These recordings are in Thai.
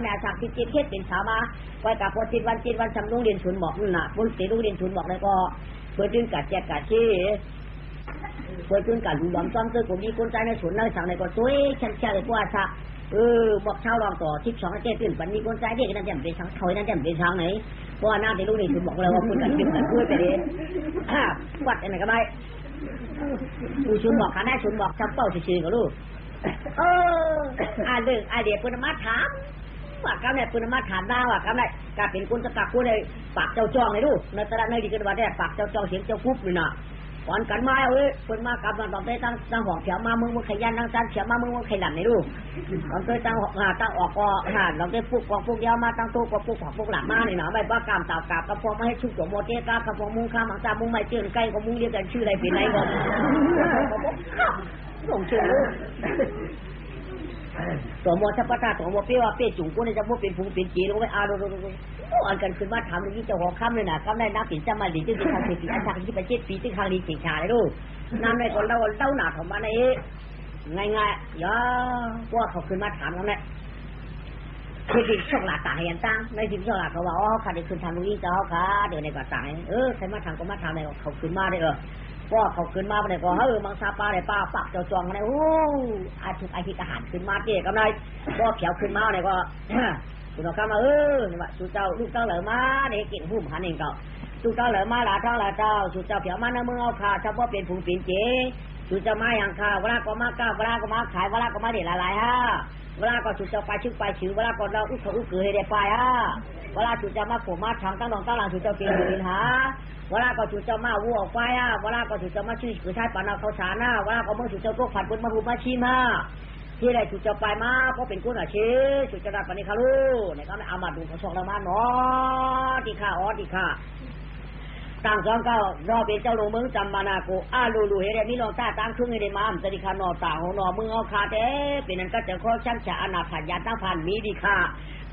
แม่สักที่จิตเฮ็ดเป็นสาวมาไว้กับพอจิตวันสำลุงเรียนศูนย์บอกนั่นน่ะบุญติลุงเรียนศูนย์บอกเลยก็เปิดดึงกัดแจกกัดชี้เปิดดึงกัดหลอมซ้อมเจอผมมีคนใจในศูนย์ในสั่งในก็สวยแช่เลยพวกอาบอกเช่าลองต่อ12เจ็ดตื่นปันมีคนใจเด็กนั่นจะเป็นช่างถอยนั่นจะเป็นช่างไหนเพราะว่าหน้าที่ลูกนี่ถึงบอกเลยว่าคุณกันเป็นกันด้วยไปเลยวัดอะไรก็ได้ผู้ชุนบอกขาได้ชุนบอกจำเป้าชื่อกับลูกเรื่องเดียปุณมาถามว่ากำเนี่ยปุณมาถามหน้าว่ากำเนี่ยการเป็นคนจะกักกูเลยปากเจ้าจ้องเลยลูกในตลาดในดีกันว่าได้ปากเจ้าจ้องเสียงเจ้าคุบเลยนะก่อนกันมาปุณมากำลังตอนเต้ตั้งหอกเฉียวมามึงขยันตั้งจันเฉียวมามึงขยันเลยลูกตอนเต้ตั้งออกก็เราได้พวกเดียวมาตั้งตู้ก็พวกหลักมาเลยนะไม่ว่ากามตากาบกระพงมาให้ชุบตัวโมเตกากระพงมุงข้ามตามุงไม่เจือนใกล้ก็มุงเรียกกันชื่ออะไรเป็นไรก่อนส่งเชื่อตัวโมทัพตาตัวโมเปี้ยวเปี้ยจุ๋งกูเนี่ยจะพูดเป็นผู้เป็นจีนก็ไม่เอาอันกันขึ้นมาถามอย่างนี้เจ้าของค่ำเลยนะค่ำได้นับปีจะมาดีที่สุดทางเศรษฐีอันทางที่ประเทศปีที่ทางดีเฉียงชาเลยลูกน้ำในคนเราหนาของมันเองง่ายๆย่อว่าเขาขึ้นมาถามแล้วเนี่ยคือดิช่องหลาตาเห็นตั้งในดิช่องหลาเขาว่าเขาได้ขึ้นทางนี้เจ้าค่ะเดี๋ยวในกระต่ายใครมาทางก็มาทางในเขาขึ้นมาได้ก็เขาขึ้นมาเนี่ยก็มังสาปลาเนี่ยปลาปักเจ้าจองเนี่ยอาทุกอาทิตย์อาหารขึ้นมาเจ๊กำไรก็เขียวขึ้นมาเนี่ยก็คุณเอาข้ามานี่ว่าสุเจ้าลูกเจ้าเหลือมาเนี่ยเก่งหุ่มหันเองเจ้าสุเจ้าเหลือมาหลาท้องหลาเจ้าสุเจ้าเขียวมาเนื้อมือเอาขาเฉพาะเป็นผู้เป็นเจ๊สุเจ้ามาอย่างข้าเวลาก็มาก้าวเวลาก็มาขายเวลาก็มาเด็ดละลายเวลาก็สุเจ้าไปชื่อไปชื่อเวลาก็เราอุ้เขาอุ้เกลือให้ได้ไปเวลาสุเจ้ามาผมมาทำตั้งหลังสุเจ้าเป็นผู้เป็นหาเวลาก็ถูกเจ้ามาวัวออกไปเวลาก็ถูกเจ้ามาชื่อคือใช้ปานาเขาสานะเวลาก็มึงถูกเจ้าพวกผัดบนมาหูมาชีมาที่ไรถูกเจ้าไปมาเพราะเป็นคนอาชีพถูกเจ้าได้ปานิคาลูเนี่ยก็ไม่เอามาดูเขาส่งเรามาเนาะที่ข้าที่ข้าต่างสองเก้ารอเป็นเจ้าลงเมืองจำมานาโกลูเฮเรมิลองตาตั้งครึ่งในมามสติคานอต่างของนอมึงเอาคาเต้เป็นนั้นก็จะข้อช่างฉาอนาถยาตั้งพันมีดีค่ะ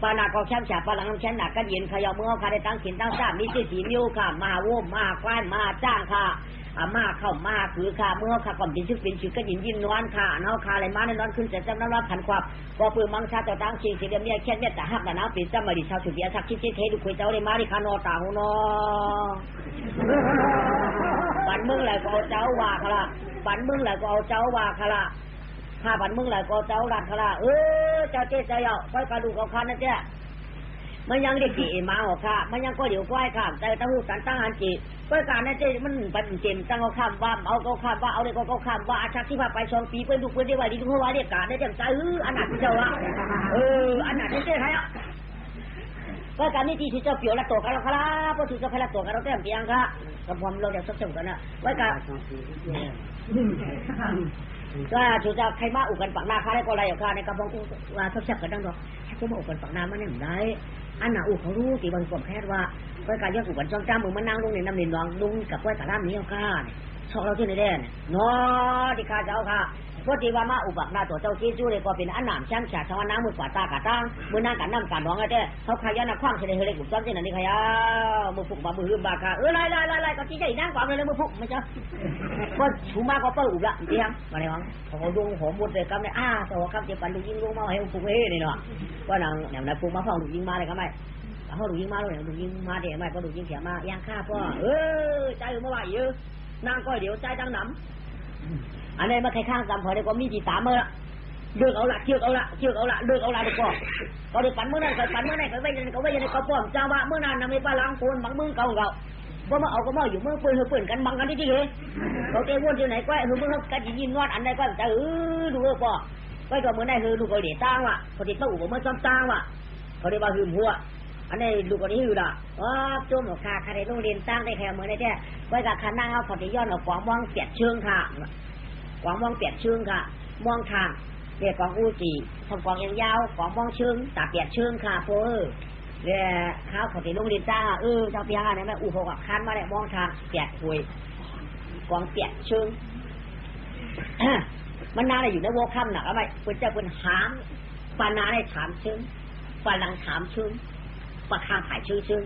ปานาก็ช่างฉาปาลังช่างหนักกันเย็นขยอมือเอาคาได้ตั้งขินตั้งซ่ามีชื่อสีนิ้วค่ะมาโว้มาควานมาจ้างค่ะมาเข้ามาคือค่ะเมื่อค่ะก่อนเป็นชื่อก็ยินยิ้มนวลค่ะเนาะค่ะอะไรมาในนอนขึ้นจะจำน้ำรับผันความก็ปืนมังชาเจ้าตั้งชิงสีเดียมเนี่ยแค่เนี่ยแต่หักแต่น้ำปีจำมาดิชาวสุริยะสักชิดเทดูคุยเจ้าเลยมาดิคานอต่างของนอปันมึงแหละก็เอาเจ้าว่าค่ะละปันมึงแหละก็เอาเจ้าว่าค่ะละถ้าปันมึงแหละก็เจ้ารัดค่ะละเจ้าเจ๊เจ้าเยาะค่อยกระดูกเอาคันนะเจ้มันยังได้กี่มาหรอค่ะมันยังก็เดี๋ยวก้อยข้ามแต่ตั้งหูสันตั้งอันจีก้อยการนั่นเจ๊มันปันเจมตั้งเอาข้ามว่าเอาก็ข้ามว่าเอาเลยก็ข้ามว่าอาชักที่พาไป2 ปีเพื่อนดูเพื่อนได้ว่าดีทุกคนว่าเรียกการได้เต็มใจอันหนักที่เจ้าละอันหนักที่เจ๊ใครอ่ะก็การนี้ที่เจ้าเปียวละตัวกันแล้วครับเพราะที่เจ้าใครละตัวกันเราเต็มเพียงค่ะกับความเราจะสักจังกันนะไว้การก็ถูกเจ้าใครมาอุกันฝั่งหน้าค้าได้ก็ไรอย่างค้าในกระบอกว่าทบทวนกันดังดอกถ้ามาอุกันฝั่งหน้ามันยังได้อันน่ะอุเขารู้ตีบางคนแค่ว่าไว้การยกอุกันจ้องจ้ามือมันนั่งลงในน้ำเนียนรองลุงกับไว้ตาล่ามนี้เอาค้าเนี่ยชอบเราที่ไหนแน่เนี่ยน้อที่ข้าเจ้าค่ะเพราะที่ว่ามาอุบัติหน้าตัวเจ้าเจ๊จู้เลยก็เป็นอันหนามช่างฉาชาวน้ำมือกว่าตากะตั้งมือนั่งกันน้ำกันร้องไงเจ้เขาขยันนักคว้างเฉลยเฮเลยกุจ้องเจ้าหน้านี่ขยะมือผูกมามือหืบบาค่ะไล่ก็ที่ใหญ่นั่งกว่าเลยมือผูกไม่ใช่ก็ชูมาก็เปิดอุบละจริงมาเลยวังเขาดูหัวมุดเลยก็ไม่แต่ว่าคำเจ็บปันดูยิงลูกมาให้ผูกเฮ่นี่เนาะว่านางเนี่ยนายผูกมาฟังดูยิงมาเลยก็ไม่เขาดูยิงมาเลยดูยิงมาเดี๋ยวไม่ก็ดูยิงเสียมาย่างข้าพ่อใจเมื่อวานเยอะนางก็เดี๋ยวใจตั้งน้ำอันนี้มาใครข้างกำพอได้ก็มีจีตามเมื่อเลือกเอาละเลือกเอาละเลือกเอาละเลือกเอาละดีกว่าเขาได้ฝันเมื่อนั้นฝันเมื่อไหร่เขาไม่ยันเขาไม่ยันเขาป้อมเจ้าว่าเมื่อนั้นนำไปปลาล้างปูนบังมือเก่าก็มาเอาก็มาอยู่มือปืนเปืนกันบังกันที่เลยเขาเตะวนที่ไหนก็มือเขากันยิงนวดอันใดก็จะดูป่อก็ตัวเมื่อไหร่คือลูกเขาเดี๋ยวตั้งว่ะเขาติดตู้ผมเมื่อซ้อมตั้งว่ะเขาได้มาหืมหัวอันนี้ลูกคนนี้อยู่ละโจมหนูค่ะใครได้โรงเรียนตั้งได้แค่เมื่อไหร่แท้ไว้กับคันนั่งเอาเขาติย้อนเอาขวางมองเปียกเชิงค่ะขวางมองเปียกเชิงค่ะมองทางเรียกขวางอูจีทำขวางยาวขวางมองเชิงตาเปียกเชิงค่ะโฟเนี่ยข้าวเขาติโรงเรียนจ้าเจ้าเปียกเนี่ยแม่อู่หกคันมาเนี่ยมองทางเปียกคุยขวางเปียกเชิงมันน่าจะอยู่ในโวคัมหนักอะไรคุณจะคุณหามปานาได้ถามเชิงปาลังถามเชิงปะข้างถ่ายเชิง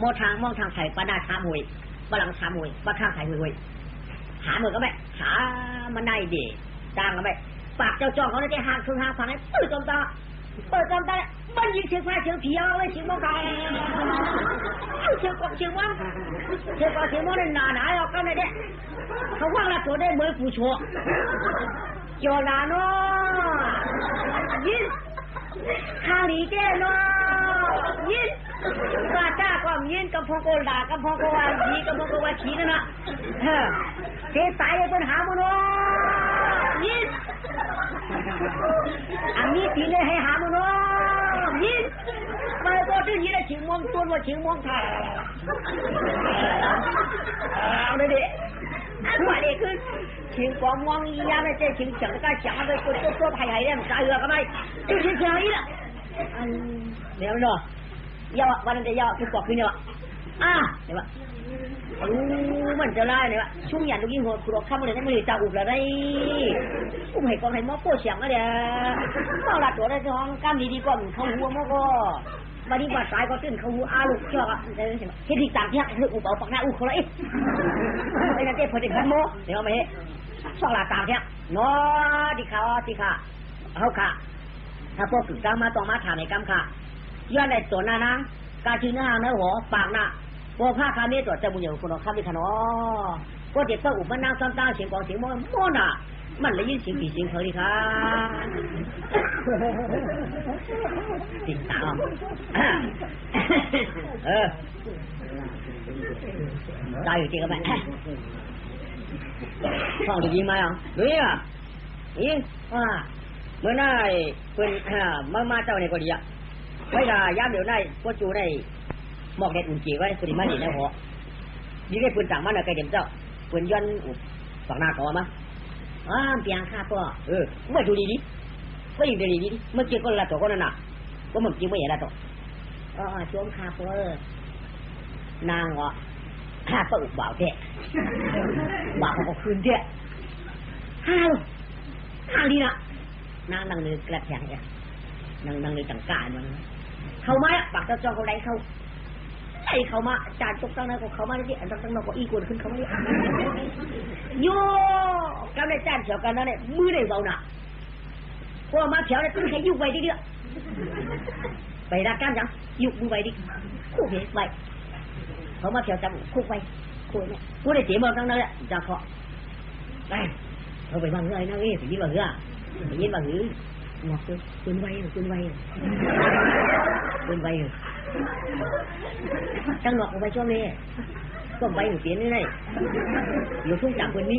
มองทางถ่ายปานาถามหวยปาลังถามหวยปะข้างถ่ายหวยหาเหมือนก็ไม่หามันได้ดีจ้างก็ไม่ปากเจ้าจ้องเขาได้ห่างคือห่างฟังให้เปิดจอมตา มันยิงเชียงฟ้าเชียงผีเอาไว้เชียงมองไก่เชียงกบเชียงวังเชียงกบเชียงมองนั่นหนาเอาก็ไม่ได้เขาว่าละตัวได้เหมือนผู้ชัวโยนาโนยินข้าหลีเจ้โนยินกาจ้าก็ยินกับพงโกลากับพงโกวาจีกับพงโกวาชีนั่นนะเจ๊ตายเป็นหาโมโนยินอันนี้ตีเลยให้หาโมโนยินมาโกตึ้งยินได้ชิงมองตัวว่าชิงมองถ่ายเอาเลยดิว่าเด็กคือชิงกองมองยาไม่ใช่ชิงจังก็จังไปตัวไผ่ไผ่เนี่ยมันใจเหือกกันไหม就เฉยๆละเดี๋ยวเนาะยาววันนั้นจะยาวคือปอกขึ้นเนี่ยเดี๋ยวมันจะไล่เนี่ยวะช่วงยันลูกยิงหัวกรอกข้ามเลยนั่นมันเลยจะอุบอะไรอุ้มให้กองให้มอโป้เสียงอะเดี๋ยวเอาละตัวได้ท้องกล้ามดีๆก่อนเขาหัวมอก็มาดีกว่าสายก็ตื่นเขาหัวลูกเชื่ออะเฮ็ดที่ต่างที่คืออุบเอาปากหน้าอุบเขาเลยไอ้นั่นเจ๊พอดีขันโมเดี๋ยวมาเฮ้ช่องละต่างที่เนาะที่เขาเขาค่ะถ้าพวกกึ่งกลางมาต้องมาถามในกรรมค่ะย้อนในตัวหน้านะการชื่อหน้าเนื้อหัวปากหน้าพวกผ้าคาเมตัวจะบุญอยู่คนเราข้ามไปขนอพวกเด็กก็อุบมันนั่งซ้ำๆเสียงกองเสียงมันม้วนอ่ะมันเลยยินเสียงผีเสียงเขาดิค่ะติดตามได้อยู่จริงกับแม่ฟังดูยิงไหมอ่ะดูยิงอ่ะยิงเมื่อไหร่เป็นมาเจ้าในกอดีอ่ะไว้ละย้ำเดี๋ยวได้พวกจูได้หมอกเด็ดอุ่นจีไว้สุริมาดีนะหัวยิ่งได้ปืนต่างมันอะไกลเด่นเจ้าปืนย้อนฝั่งหน้าเขามาเปียงข้าตัวไม่ดูดีดิไม่ดูดีดิเมื่อกี้ก็ละตัวก็นั่นน่ะก็มันจริงไม่เห็นละตัวช่วงข้าตัวนางวะข้าตัวอุบบ่าวเจ๊บ่าวเขาคืนเจ๊ห้าดีนะนางเลยกระแทกเนี่ยนางเลยจังกามันเขามาปากเจ้าเขาได้เขาไอ้เขามาจานตกตั้งนั้นเขามาที่อันตั้งนอกก็อีกวนขึ้นเขาไม่ได้โย่กำลังจานเฉียวกันนั่นเนี่ยมือได้เบาหนักพวกมาเฉียวเนี่ยต้องใช้ยุบไว้ดิเดียวไปรักกันจังยุบมือไว้ดิคู่เหตุไว้เขามาเฉียวจังคู่ไว้คู่เนี่ยคู่ได้เสียเมืองตั้งนั้นแหละจะเคาะไปเขาไปบังเงยนั่งนี่ไปยินบังเงยไปยินบังเงยงอกเลยปืนไว้จังหนอกเอาไปช่วงนี้ก็ไปหนูเสียนี่ไงอยู่ทุ่งจากคนนี้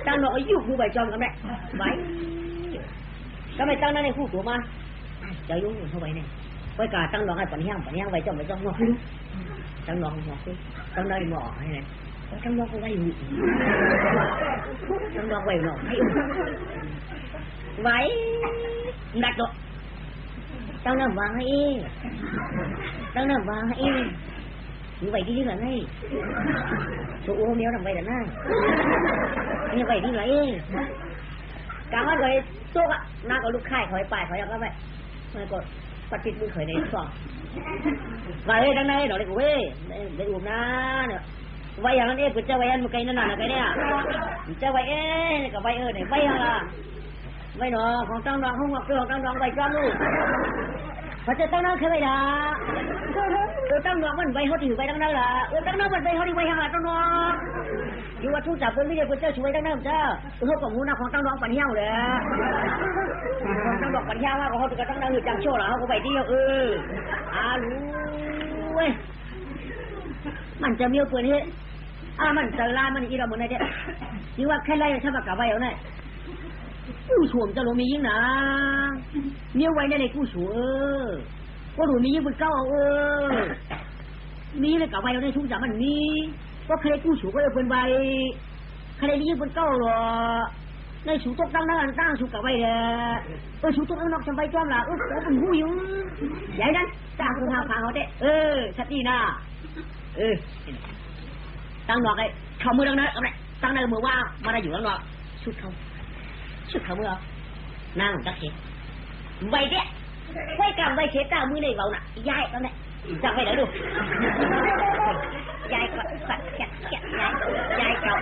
จังหนอกอายุผู้ใบจอมกันแม่ไว้ก็ไม่ตั้งนั่นในคู่ตัวมาจะยุ่งเข้าไปเนี่ยไว้กาจังหนอกให้ปัญญาไว้จอมงอกจังหนอกงอกจังได้หมอให้ไงจังหนอกไว้หูจังหนอกไว้หนอกให้ไว้ดัดดอกตั้งน้ำวางให้như vậy đi là ngay số ô nếu làm vậy là ngay như vậy đi lấy cảm ơn rồi xúc ạ na có lúc khai khỏi bài khỏi các vậy mà còn phát triển bước khởi này爽vậy đằng này đó lại của đây uống na nữa vậy hàng này của cha vậy ăn một cái nó là cái này à cha vậy cả vậy này vậy là vậy nó còn trong đó không học được trong đó vậy cho luôn phải cho trong đó cái vậy là trong đó mình vậy họ thì vậy trong đó là trong đó mình vậy họ thì vậy hàng là trong đó nhưng mà thu chặt với bây giờ của cha chú vậy trong đó không cha họ còn muốn nào còn trong đó còn heo đấy còn trong đó còn heo mà còn họ thì trong đó người chẳng cho là họ có vậy đi lú ơi mìnhจะมีปืนเฮ้มันจะล่ามันอีเราเหมือนไงเนี่ยนี่ว่าแค่ไล่ถ้ามากับไว้เอาเนี่ยกู้ฉวมจะลงมียิ่งนะเนี่ยไว้ในกู้ฉวก็หนูมียิ่งเป็นเก้ามีเลยกับไว้เอาในทุ่งจับมันมีก็ใครกู้ฉวก็เลยเป็นใบใครยิ่งเป็นเก้าหรอในฉวตกตั้งนั่งตั้งฉวกับไว้เลยฉวตกตั้งนอกจำใบจอมละเป็นผู้ยิ่งใหญ่นั้นจ้าคุณทางเขาเด้ชัดดีนะตั้งนอกไอ้เขามือตั้งนั้นเอาไหนตั้งในมือว่ามาได้อยู่ตั้งนอกชุดเขามือนั่งจักเข็มใบเด้ไว้กำใบเข็มตามือในเบาหนักยายตอนนี้จับไปแล้วดูยายก็สัตว์แกะยายเก่า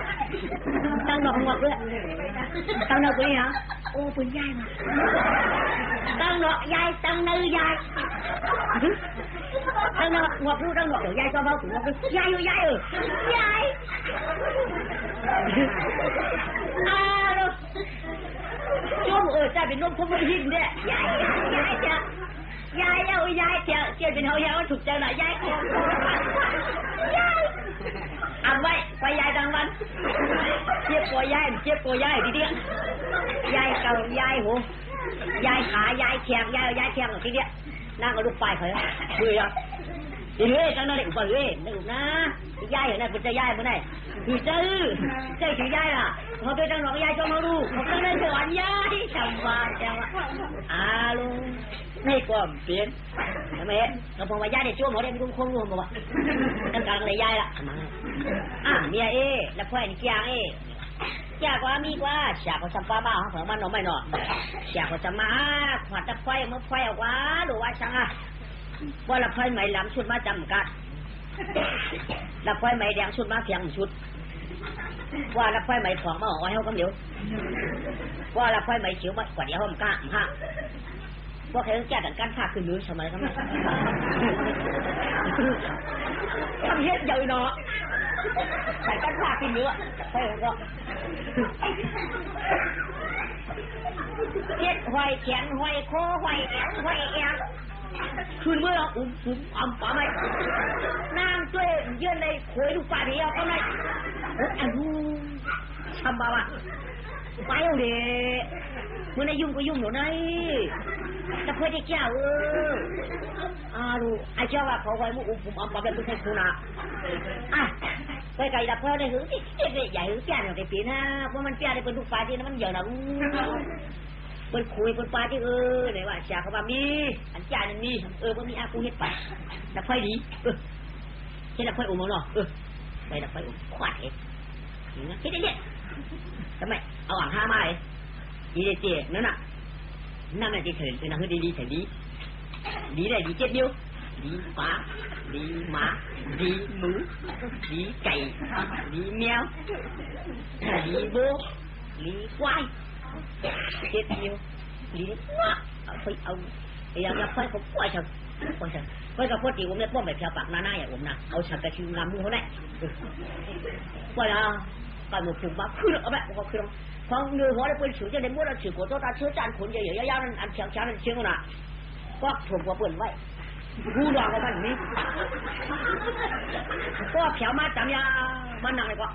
ตั้งดอกงอกด้วยตั้งดอกตัวนี้ฮะโอ้เป็นยายมาตั้งดอกยายตั้งเนื้อยายตั้งดอกงอกรู้ตั้งดอกเดี๋ยวยายก็เบาถึงงอกยายอยู่ยายยายลูกจุ่มใจเป็นลมพุ่งหินเนี่ยยายจะยายเอายายเจ้าเป็นเขายายว่าถูกใจหน่อยยายเอาไว้ไปยายกลางวันเจี๊ยบกวยายดีเดียยายเก่ายายหูยายขายายแข็งยายแข็งทีเดียนั่งกับลูกปลายเขาเบื่อดีเลยจังนั่นเด็กบ่เลยนึกนะยายเห็นไหมเป็นใจยายเป็นไงคือใจถือยายล่ะเขาเป็นจังหวะยายจะมาดูเขาต้องได้สอนยายจำว่าลุงไม่กลัวเปลี่ยนทำไมเราบอกว่ายายเนี่ยจ้วงหัวเด็กคงรู้บอกว่าตั้งกลางเลยยายล่ะเมียแล้วพ่อนี่เกียงเกียกว่ามีกว่าฉากเขาสัมปาบ้าของมันน้องไม่หนอฉากเขาจะมาขวัญตะไฟมาไฟออกว่าหรือว่าช่างว่าละไฟใหม่ล้ำชุดมาจำกัดละไฟใหม่แดงชุดมาเพียงชุดว่าละไฟใหม่ของมาเอาไว้เขาก็เดี๋ยวว่าละไฟใหม่เฉียวมากว่าเดี๋ยวเขากล้าพวกเขาแก้กันการฆ่าคือมือทำไมครับทำเฮ็ดใหญ่เนาะใส่การฆ่าคือมือใช่ก็เฮ็ดหอยแขนหอยคอหอยแอนหอยแอนคืนเมื่อป่าไม่น้ำช่วยเยื่อในขวยลูกปลาเดียวก็ไม่ทำบ้าวะไปเอาเด็กเมื่อในยุ่งก็ยุ่งหนูไงแต่เพื่อที่เจ้าดูไอ้เจ้าว่าเขาไว้มุกผมเอาแบบเป็นใครคุณนะไปไกลดับเพลิงในหื้อที่ใหญ่หื้อแก่อย่างไอ้ปีนะเพราะมันแก่ในเป็นลูกปลาที่นั้นมันเยอะนะเป็นคุยเป็นปลาที่เนี่ยว่าจ่าเขาว่ามีอันจ่าหนึ่งมีมันมีอากูเฮ็ดไปดับไฟดีเฮ็ดดับไฟอุ่มเนาะไปดับไฟอุ่มขวาดเองนะเฮ็ดเนี่ยทำไมเอาอ่างห้าไม้ดีเจี๊ยนั่นน่ะนั่นน่ะที่เถินเป็นอะไรดีเถินดีเลยดีเจ็ดเดียวดีฟ้าดีหมาดีหมูดีไก่ดีแมวดีโบดีควายเจ็ดเดียวดีว้าเอาอย่างไฟผมปล่อยฉันไฟกับพวกตีผมเนี่ยป้อมแบบแถวปากหน้าอย่างผมนะเอาฉันกระชิวงามมือเขาเนี่ยว่าแล้วก่อนหมดถึงบ้าขึ้นเอาแบบเขาขึ้นพอเนื้อหัวได้เป็นฉุนจะได้มั่วเราถือโกโต้ตาเชื้อจานขนใหญ่ๆยาวๆนั่นอันเชียงนั่นเชียงน่ะก็ถ่วงหัวเปิ่นไว้ผู้ดองของมันนี้ก็แถวมาจำยามันนั่งเลยก็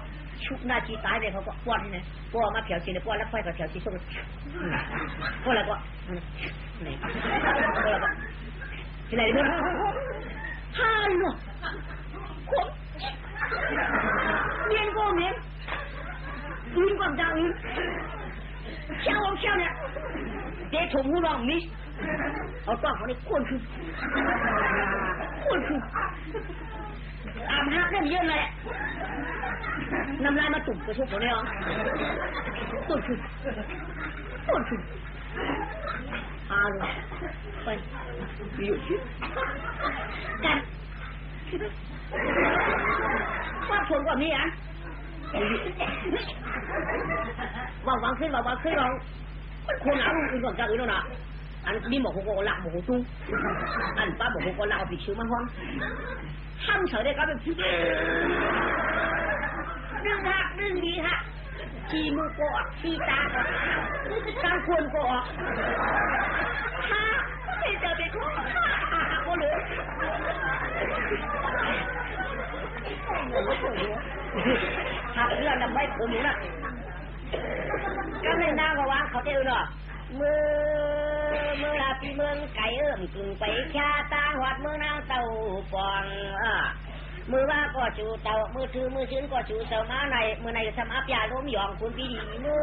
ชุบหน้าจีตายเลยเขาก็ป้อนที่ไหนป้อนมาแถวจีนป้อนแล้วไฟกับแถวจีส้มป้อนอะไรก็ไหนป้อนอะไรก็ที่ไหนดิฮัลโหลผมเมียนก็เมียนยืนความดังเช่าเนี่ยเจ๊ถุงหูรองมิเอาต้องเขาในก้นคืออาบน้ำได้เยอะเลยน้ำลายมาตุ่มกระชุบเขาเนี่ยก้นคือเลยไปอยู่กันว่าผลกว่านี้อ่ะวางขึ้นลองคนหนาอื่นก่อนจากอื่นแล้วนะอันนี้บอกเขาก็ละบอกเขาตู้อันป้าบอกเขาก็ละเอาปิดชื่อมาห้องห้ามเฉยได้ก็เป็นดึงดีฮะขี่มือก็ออกขี่ตาก็กลางควรก็ออกฮ่าที่เจอเป็นคนก็เลยหักเรื่องนำไว้ผมอยู่น่ะก็ไม่น่าก็ว่าเขาเจ้าเนาะเมื่อลาปีเมืองไก่กึ่งไปแค่ตาหวัดเมืองนางเต่าปองมือว่าก็จูเต่ามือถือมือชื้นก็จูเต่ามาในมือในสมับยาล้มหยองคุณพี่ดีมือ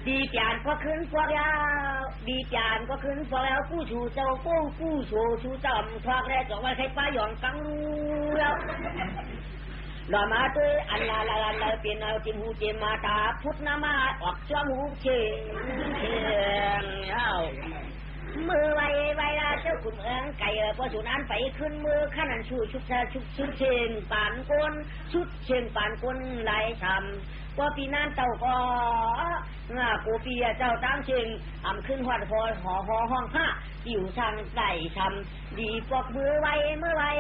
ดีจานก็ขึ้นพวกยาวดีจานก็ขึ้นพวกแล้วผู้ชูเจ้าผู้โชชูจอมทอกแล้วจอกไว้ใครป้าหยองกังแล้วหล่อมาตัวอันละเปลี่ยนเอาจิมหูจิมมาตาพุทธนามาออกจมูกเชียงเอามือไว้ละจ จ้าขุนเมืองไก่พอสุนันไปขึ้นมือขันอันชูชุบชุดเชงปานก้นชุดเชงปานก้นไหลช้ำว่าปีนั้นเจ้าก็กูปีเจ้าตั้งเชงอ่ำขึ้นหัวพอหอห้องผ้าอยู่ทางไหลช้ำดีปอกมือไว้เมื่อไว้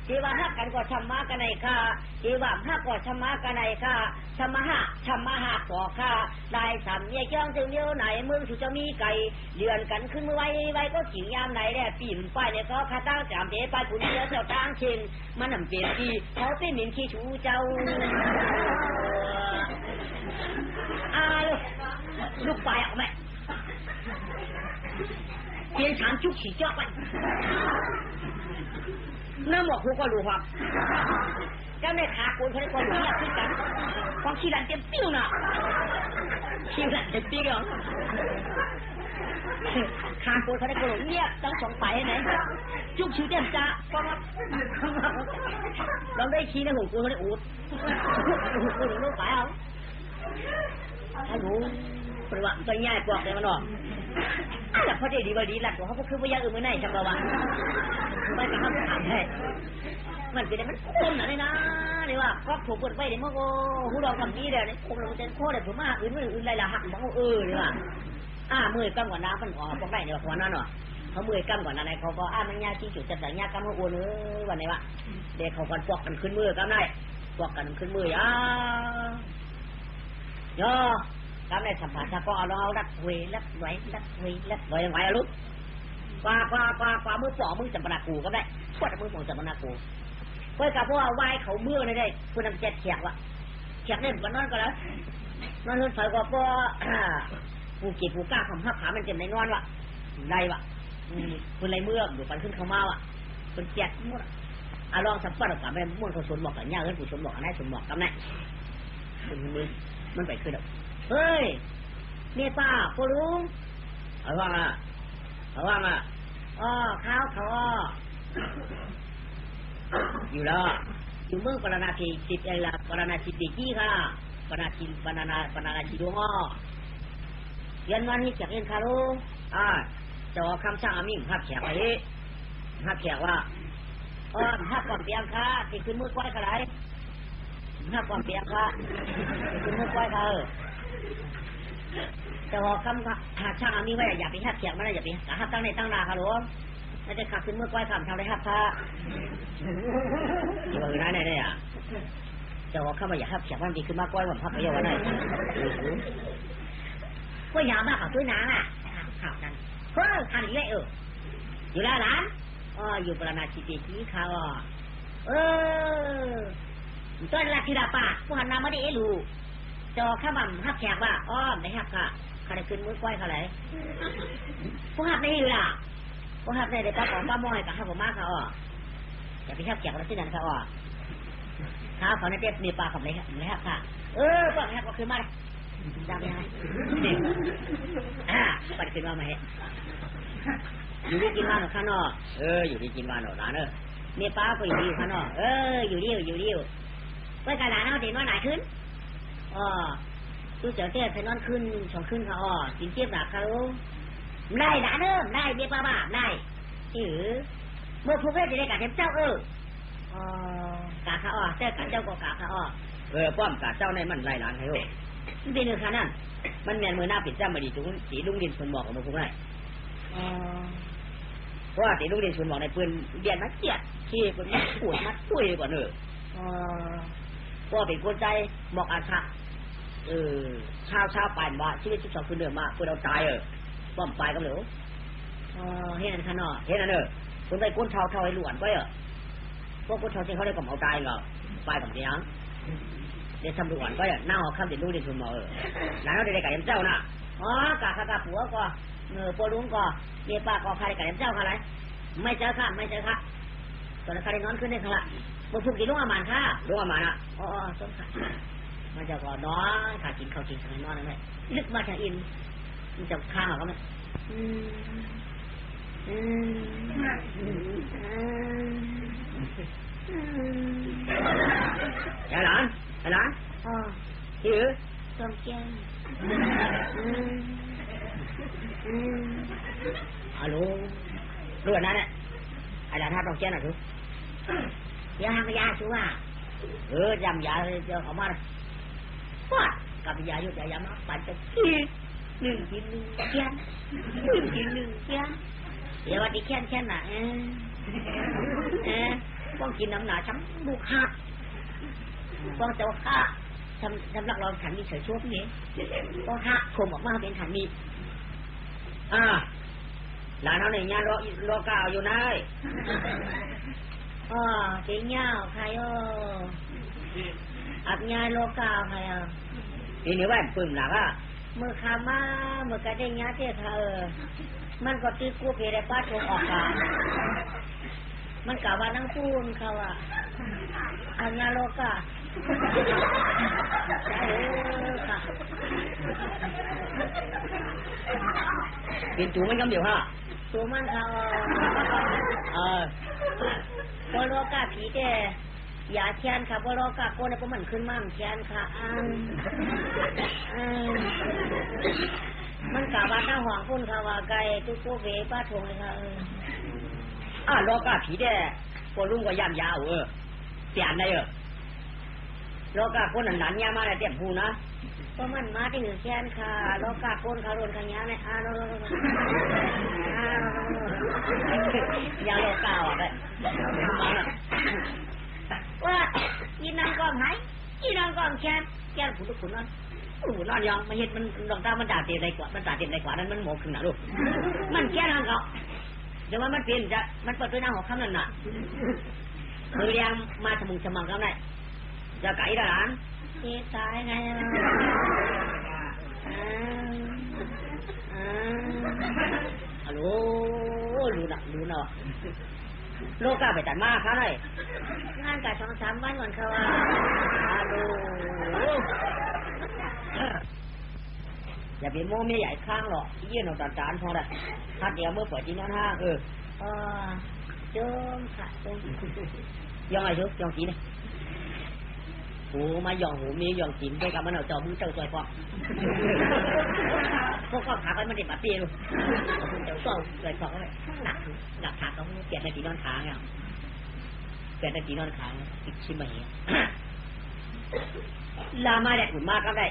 ที่ว่าฮักกันก็ชำมากันในข้าที่ว่าฮักก็ชำมากันในข้าชำมาหาก่อข้าได้สำเนี่ยจ้องถึงเดียวไหนมึงถูกจะมีไก่เดือนกันขึ้นไว้ก็กิ่งยามไหนแด่ปิ่มไปเนี่ยก็ข้าตั้งจามเดไปผู้นี้เจ้าตั้งเชิงมันนำเปลี่ยนทีเขาเป็นหมิ่นขี้ชูเจ้าลูกไปออกไหมเปลี่ยนฉานจุกฉี่จ้าไปน้ำหมอกหูก็รู้ครับเจ้าในขาโกนเขาได้ความรู้อยากขึ้นกันความขี้หลันเต็มติ้วน่ะขี้หลันเต็มติ้วเหรอขาโกนเขาได้ความรู้เงียบตั้งสองฝ่ายไหนจุกชื่อเต็มจ้าก็มาลองได้ขี้ในหูโกนเขาได้อูดโกนลูกไปเอาฮัลโหลปฏิวัติตัวใหญ่ปลอกเลยมันหรอแต่พอได้ดีว่าดีหลักของเขาก็คือว่ายังมือไหนจังหวะไม่กล้าถามให้มันเป็นอะไรมันคมหนาเลยนะเลยว่าก็ถูกกดไปเดี๋ยวมันก็หูเราทำนี้เลยเนี่ยคมเราจะโค้ดแต่ผมมาอื่นอะไรล่ะหักมันเลยว่ามือกำกว่าน้ำมันออกก็ได้เนี่ยวันนั้นเนาะเขามือกำกว่านั้นเขาก็มันยากที่จุดจะแต่ยากกำเขาโอนวันไหนวะเด็กเขากันปอกกันขึ้นมือกำได้ปอกกันขึ้นมือย่อกำได้สัมผัสก็เอาเราลัดเวลัดไว้ยังไงลูกกว่ามือปอกมือจับปนากูก็ได้พวดมือปอกจับปนากูเพื่อกับพวกวายเขาเมื่อในได้คุณนำเจ็ดเฉียกวะเฉียกเล่นกันนอนก็แล้วนอนถอยกว่าพวกผู้กีดผู้กล้าความหักขามันเจ็บในนอนวะได้วะคุณไรเมื่ออยู่ปันขึ้นเขามาวะคุณเจ็ดมุดลองสับปะรดกับแม่มุ่นเขาสนบอกกันยากเงินผู้สนบอกอันไหนสนบอกกับไหนมือมันไปขึ้นแล้วเฮ้ยเมียป้าพ่อลุงเอาว่างอ่ะเขาอยู่แล้วอยู่เมืองปราณาทีติดไอ้ละปราณาทีติกี้ค่ะปราณาทีดวงยันวันนี้จากเอ็นคารุจะออกคำสั่งอามิ่งภาพแขกอะไรภาพแขกว่าภาพก่อนเตียงค่ะที่ขึ้นมือก้อยกระไรภาพก่อนเตียงค่ะที่ขึ้นมือก้อยค่ะจะออกคำช่างอามิ่งไว้อย่าไปภาพแขกไม่ได้อย่าไปหาตั้งในตั้งนาค่ะหลวงไม่ได้ขับขึ้นเมื่อก้อยคำทำได้ครับพระอยู่ที่ไหนเนี่ยจะว่าเข้ามาอยากครับเฉียบมันดีขึ้นมากก้อยวันพักไปยังวันไหนก็ยาวมากกับตัวน้ำข่าวนั้นเฮ้ยทำอย่างไรอยู่แล้วหลานอยู่ปราณาชิติที่เขาต้นละทีละปากผู้หันน้ำไม่ได้รู้จอข้ามันฮับแขกว่าไม่ฮับค่ะใครขึ้นมือก้อยเขาเลยผู้ฮับไม่อยู่ล่ะก็ฮับในเด็กของป้ามอยกับฮับผมมากเขาอย่าไปฮับแขกแล้วที่นั่นเขาข้าวเขาในเต็มมีปลาของเลยฮับค่ะปลาฮับก็คือมาเลยจำยังไงปลาขึ้นมาไหมอยู่ที่กินมาหนอข้างนอกอยู่ที่กินมาหนอร้านมีปลาก็อยู่ที่ข้างนอกอยู่เดียวเมื่อกระดาษเอาเด่นว่าไหนขึ้นตู้เจ้าเตี้ยไปนอนขึ้นช่องขึ้นเขากินเจี๊ยบหนักเขาได้ด่าได้เมียป้าบ้าได้เมื่อพูดเพื่อจะได้กับเจ้ากาข้าเจ้ากับเจ้าก็กาข้าป้อมกาเจ้าในมันไล่หลานให้เป็นเรื่องขนาดมันแมนมือหน้าปิดจ้ามาดีจุงสีลุงดินชนบอกกับมือพูดได้เพราะว่าสีลุงดินชนบอกในปืนเบียนมัดเจียดขี้ปืนมัดปวดมัดตุ้ยก่อนเพราะเป็นคนใจบอกอาชาชาวป่านว่าชีวิต12 คืนเดือนมาเพื่อเราตายป้อมปลายก็เหลือเห็นอันขนาดเห็นอันคนไปก้นเท่าไอ้หลวนไปพวกก้นเท่าที่เขาได้กล่อมเอาตายเหรอปลายกับเนี้ยเดี๋ยวทำหลวนก็หน้าข้ามติดลูกเดี๋ยวชนมาแล้วเราได้ไก่เจ้าน่ะกะผัวก็ปลุงก็เมียป้าก็ใครไก่เจ้าอะไรไม่เจอค่ะตอนนั้นใครนอนขึ้นได้ค่ะละมึงพูดกี่ลูกอามันค่ะลูกอามันสมค่ะมันจะก่อนน้อยขากินข้าวกินสักน้อยนั่นแหละลึกมาจากอินมันจะข้างเขาไหมหลานหิวต้มแกงฮัลโหล รู้นั่นแหละไอ้ดาท่าต้องแก้น่ะทุกยาชัวร์ยำยาเจอเขามาป้ากับยาหยุดยามาปั่นจะกินหนึ่งกินหนึ่งแก้นหนึ่งกินหนึ่งแก้นเดี๋ยววันนี้แค่น่ะต้องกินน้ำหนาช้ำลูกหักต้องเจ้าข้าทำรักรองขันมีเฉยชั่วพวกนี้ต้องหักคมออกมาเป็นขันมีหลานเอาในย่ารอก้าวอยู่นะเสียงเงาใครอับยาโลก้าวใครทีนี้ว่าปึ่มหลักมือขามามือกระเด้งยาเท่ามันก็ตีกู้เพลป้าโถออกกามันกล่าวว่านั่งพูนเขาอับยาโลก้าค่ะเป็นจูมันคำเดียวฮะจูมันเขาบโลกาผีแต่อย่าแค้นค่ะบโลกาโกนเพราะมันขึ้นมั่งแค้นค่ะมันกล่าวว่าหน้าห่วงพุ่นเขาว่าไก่ตุ๊กเวป้าทงเลยค่ะโลกาผีแต่พอลุงก็ย่ำยาวเสียนได้โลกาโกนหนันยามาแต่เต็มหูนะเพราะมันมาที่หือแค้นค่ะโลกาโกนเขาโดนขังยาในยาโลกาได้ว่ากินน้ำก้อนไหนกินน้ำก้อนแค้นผู้ทุกคนนั่นนอนยังมันเห็นมันดองตามันด่าเตะไรกว่ามันด่าเตะไรกว่านั้นมันโมกขึ้นหนาลูกมันแค้นทางเขาเดี๋ยวมันเปลี่ยนจะมันเปิดตัวหน้าหัวคำนั่นน่ะมือเรียงมาฉมุงฉมังเขาได้จะไก่ละหลานที่ตายไงฮัลโหลรู้นะโลกาไปตัดมาค่ะเลยงานกับ2-3 วันก่อนเขาฮัลโหลอย่าไปโม้ไม่ใหญ่ข้างหรอกยื่นเอาจานพอละทัดเดียวเมื่อเปิดที่นอนห้างจมค่ะจมยองอะไรชุบยองจีนหูมายองหูมียองจีนไปกับมันเอาจอมือเจ้าซอยพอพวกก็ขาไปมันเด็ดแบบเตี้ยลูกเจ้าซอยซอยพอก็เลยหนักขาต้องเปลี่ยนในตีนอนขาไงเปลี่ยนในตีนอนขาอีกชิมมาเหี้ยลามาได้หุ่นมากก็ได้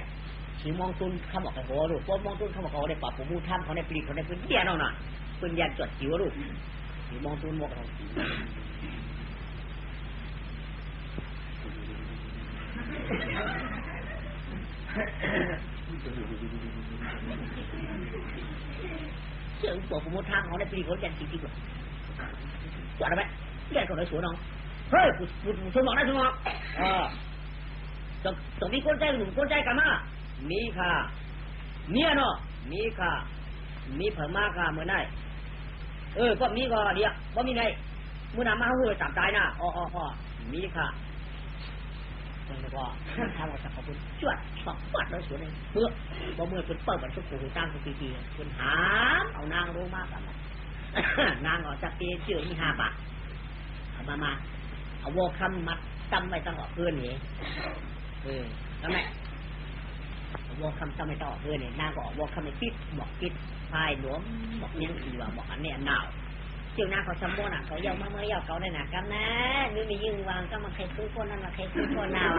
ชิมองตุนเขาบอกไปโหลูกพวกมองตุนเขาบอกเขาได้ปรับผมมูท่ำเขาได้ปลีเขาได้พื้นเตี้ยเอาหน่ะปืนยันจดจิ๋วลูกชิมองตุนหมวกของจิ๋วเชื่อตัวผมมูท่ำเขาได้ปลีเขายันจิ๋วกว่าจอดเอาไหมเรียกเขาไปสวนน้องเฮ้ยกูสมองได้สมองต้องมีคนใจหนุ่มคนใจกันมามีค่ะเมียเนาะมีค่ะมีเพิ่มมากค่ะเมื่อไหร่ก็มีก็เดียวก็มีไงเมื่อนำมาเขาจับตายนะมีค่ะแล้วก็ทำออกจากขอบคุณจวดสอบปัดแล้วสวนเลยเมื่อคุณเปิดบัตรสุขุมตั้งคุณปีคุณหามเอานางรู้มากกันนางออกจากปีเชื่อที่5 บาทเอามาเอาโวคำมัดจำไว้ตั้งออกเพื่อนนี่ทำไมวอคำจำไม่ต้องเพื่อนเนี่ยนางบอกวอคำไม่คิดบอกคิดพายหลวมบอกเลี้ยงอีว่าบอกอันนี้หนาวเจ้าหน้าเขาสมบูรณ์เขาเยามาเมื่อเยาเขาได้หนักกันนะนึกมียืงวางก็มาใครซื้อก้นนั่นมาใครซื้อก้นนาว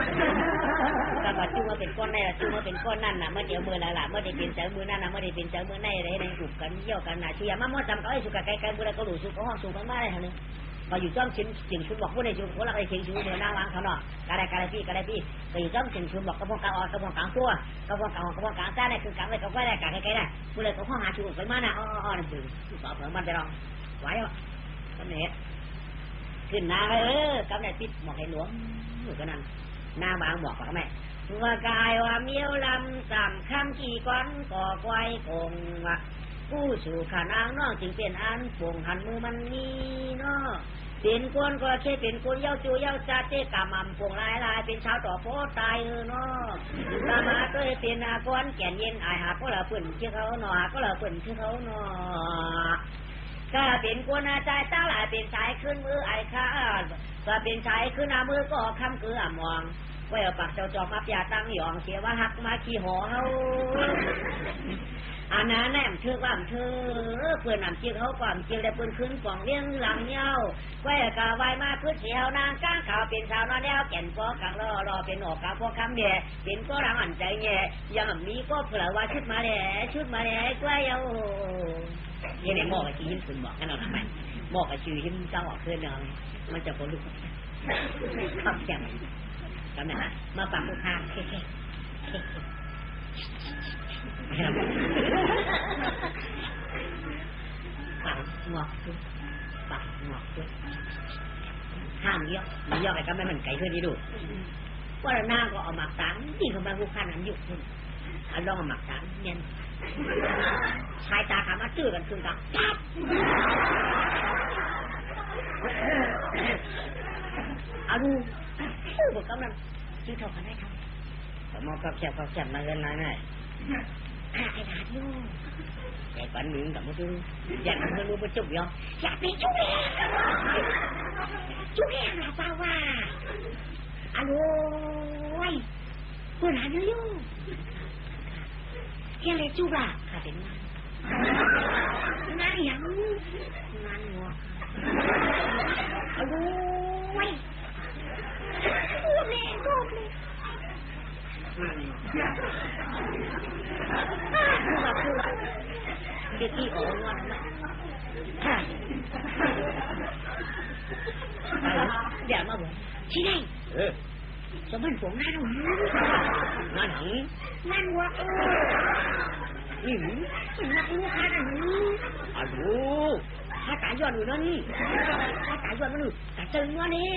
ก็มาจุ่มมาเป็นก้นในจุ่มมาเป็นก้นนั่นน่ะเมื่อเดี๋ยวมือละเมื่อได้เป็นเจ้ามือนั่นน่ะเมื่อได้เป็นเจ้ามือในอะไรในถูกกันเยี่ยวกันน่ะเชียร์มาเมื่อจำเขาให้สุกไกลๆมือละก็หลุดสุกเขาห้องสุกมากๆเลยท่านนึงพออยู่จ้องชิ้นเสียงชุนบอกว่าในชุนเขาเราไอ้เสียงชุนเดี๋ยวหน้าวางเขาเนาะกระไรพี่ไปอยู่จ้องเสียงชุนบอกกระพงกลางออกกระพงกลางตัวกระพงกลางกระพงกลางใต้เนี่ยคือกลางเลยเขาก็ได้กลางใกล้ๆได้เมื่อไรเขาห้องหาชุนไปมาน่ะนั่นคือสอบเผื่อมันจะลองไหวอ่ะกำเนิดขึ้นนาเลยกำเนิดปิดหมอกให้หลวงอยู่กันนั่นหน้าบางบอกกับแม่ว่ากายว่าเมียวลำสามคำขี่ก้อนก่อควายคงผู้สู่ขานางน้องจึงเป็นอันป่งหันมือมันมีเนาะเป็นคนก็ใช่เป็นคนเย้าจูเย้าจ่าเจ๊กำมั่มป่งลายเป็นชาวต่อโพตายเนาะตามาก็เป็นอาก้อนแก่นเย็นอายหาก็ละเปิ่นที่เขาหนอก็ละเปิ่นที่เขาหนอก็เป็นคนอาใจตาหลายเป็นสายขึ้นมือไอ้ข้าก็เป็นสายขึ้นอามือก็คำคือมองไว้เอาปากเจ้าจอมอับยาตั้งหยองเสียว่าหักมาขี่หอเขา อันนั้นแหละเธอความเธอเพื่อนนำเจียวเขาความเจียวได้เพื่อนขึ้นกล่องเลี้ยงหลังเย้าไว้กะไว้มาคือเชียวนางก้างขาวเป็นสาวนอนแล้วแก่นก็กังรอเป็นออกกาพวกคำเนี่ยเป็นก็รังอันใจเนี่ยยังมีก็เผื่อว่าชุดมาแหล่ก็เอาเนี่ยหม้อกับชีหิ้มคุณบอกกันเอาทำไมหม้อกับชีหิ้มเจ้าออกเพื่อนเอามันจะคนลุกขับแจ่มทำไมนะมาปักลูกค้าปักงอกด้วยปักงอกด้วยห้ามเยอะมันเยอะไปก็ไม่มันไก่ขึ้นนี่ดูว่าหน้าก็เอาหมักสารที่เขามาลูกค้านั้นอยู่คุณเอาลองเอาหมักสารเนี่ยชายตาถามว่าจื้อกันคือกันจับเอาดูชื่อบอกกำลังชื่อเท่ากันได้ครับผมมองกับแฉบมาเงินน้อยหน่อยไอ้หลานยูไอ้ปันหนึ่งกับมาดูอยากทำเงินรู้ประจุยออยากเป็นจุ๊เองหรือเปล่าว่าอร่อยเพื่อนหลานยูเที่ยงเลยจุ๊บล่ะค่ะเป็นงานอย่างงานหัวอร่อยรูปเลยเด็กที่ออกนอนไหมเดี๋ยวมาบอกที่ไหนสมบัติผมงานหรือหนังวะนี่เป็นนักลูกค้าหรืออ๋อดูถ้าตายย้อนอยู่นั่นถ้าตายย้อนมันอยู่แต่เจอเมื่อนี้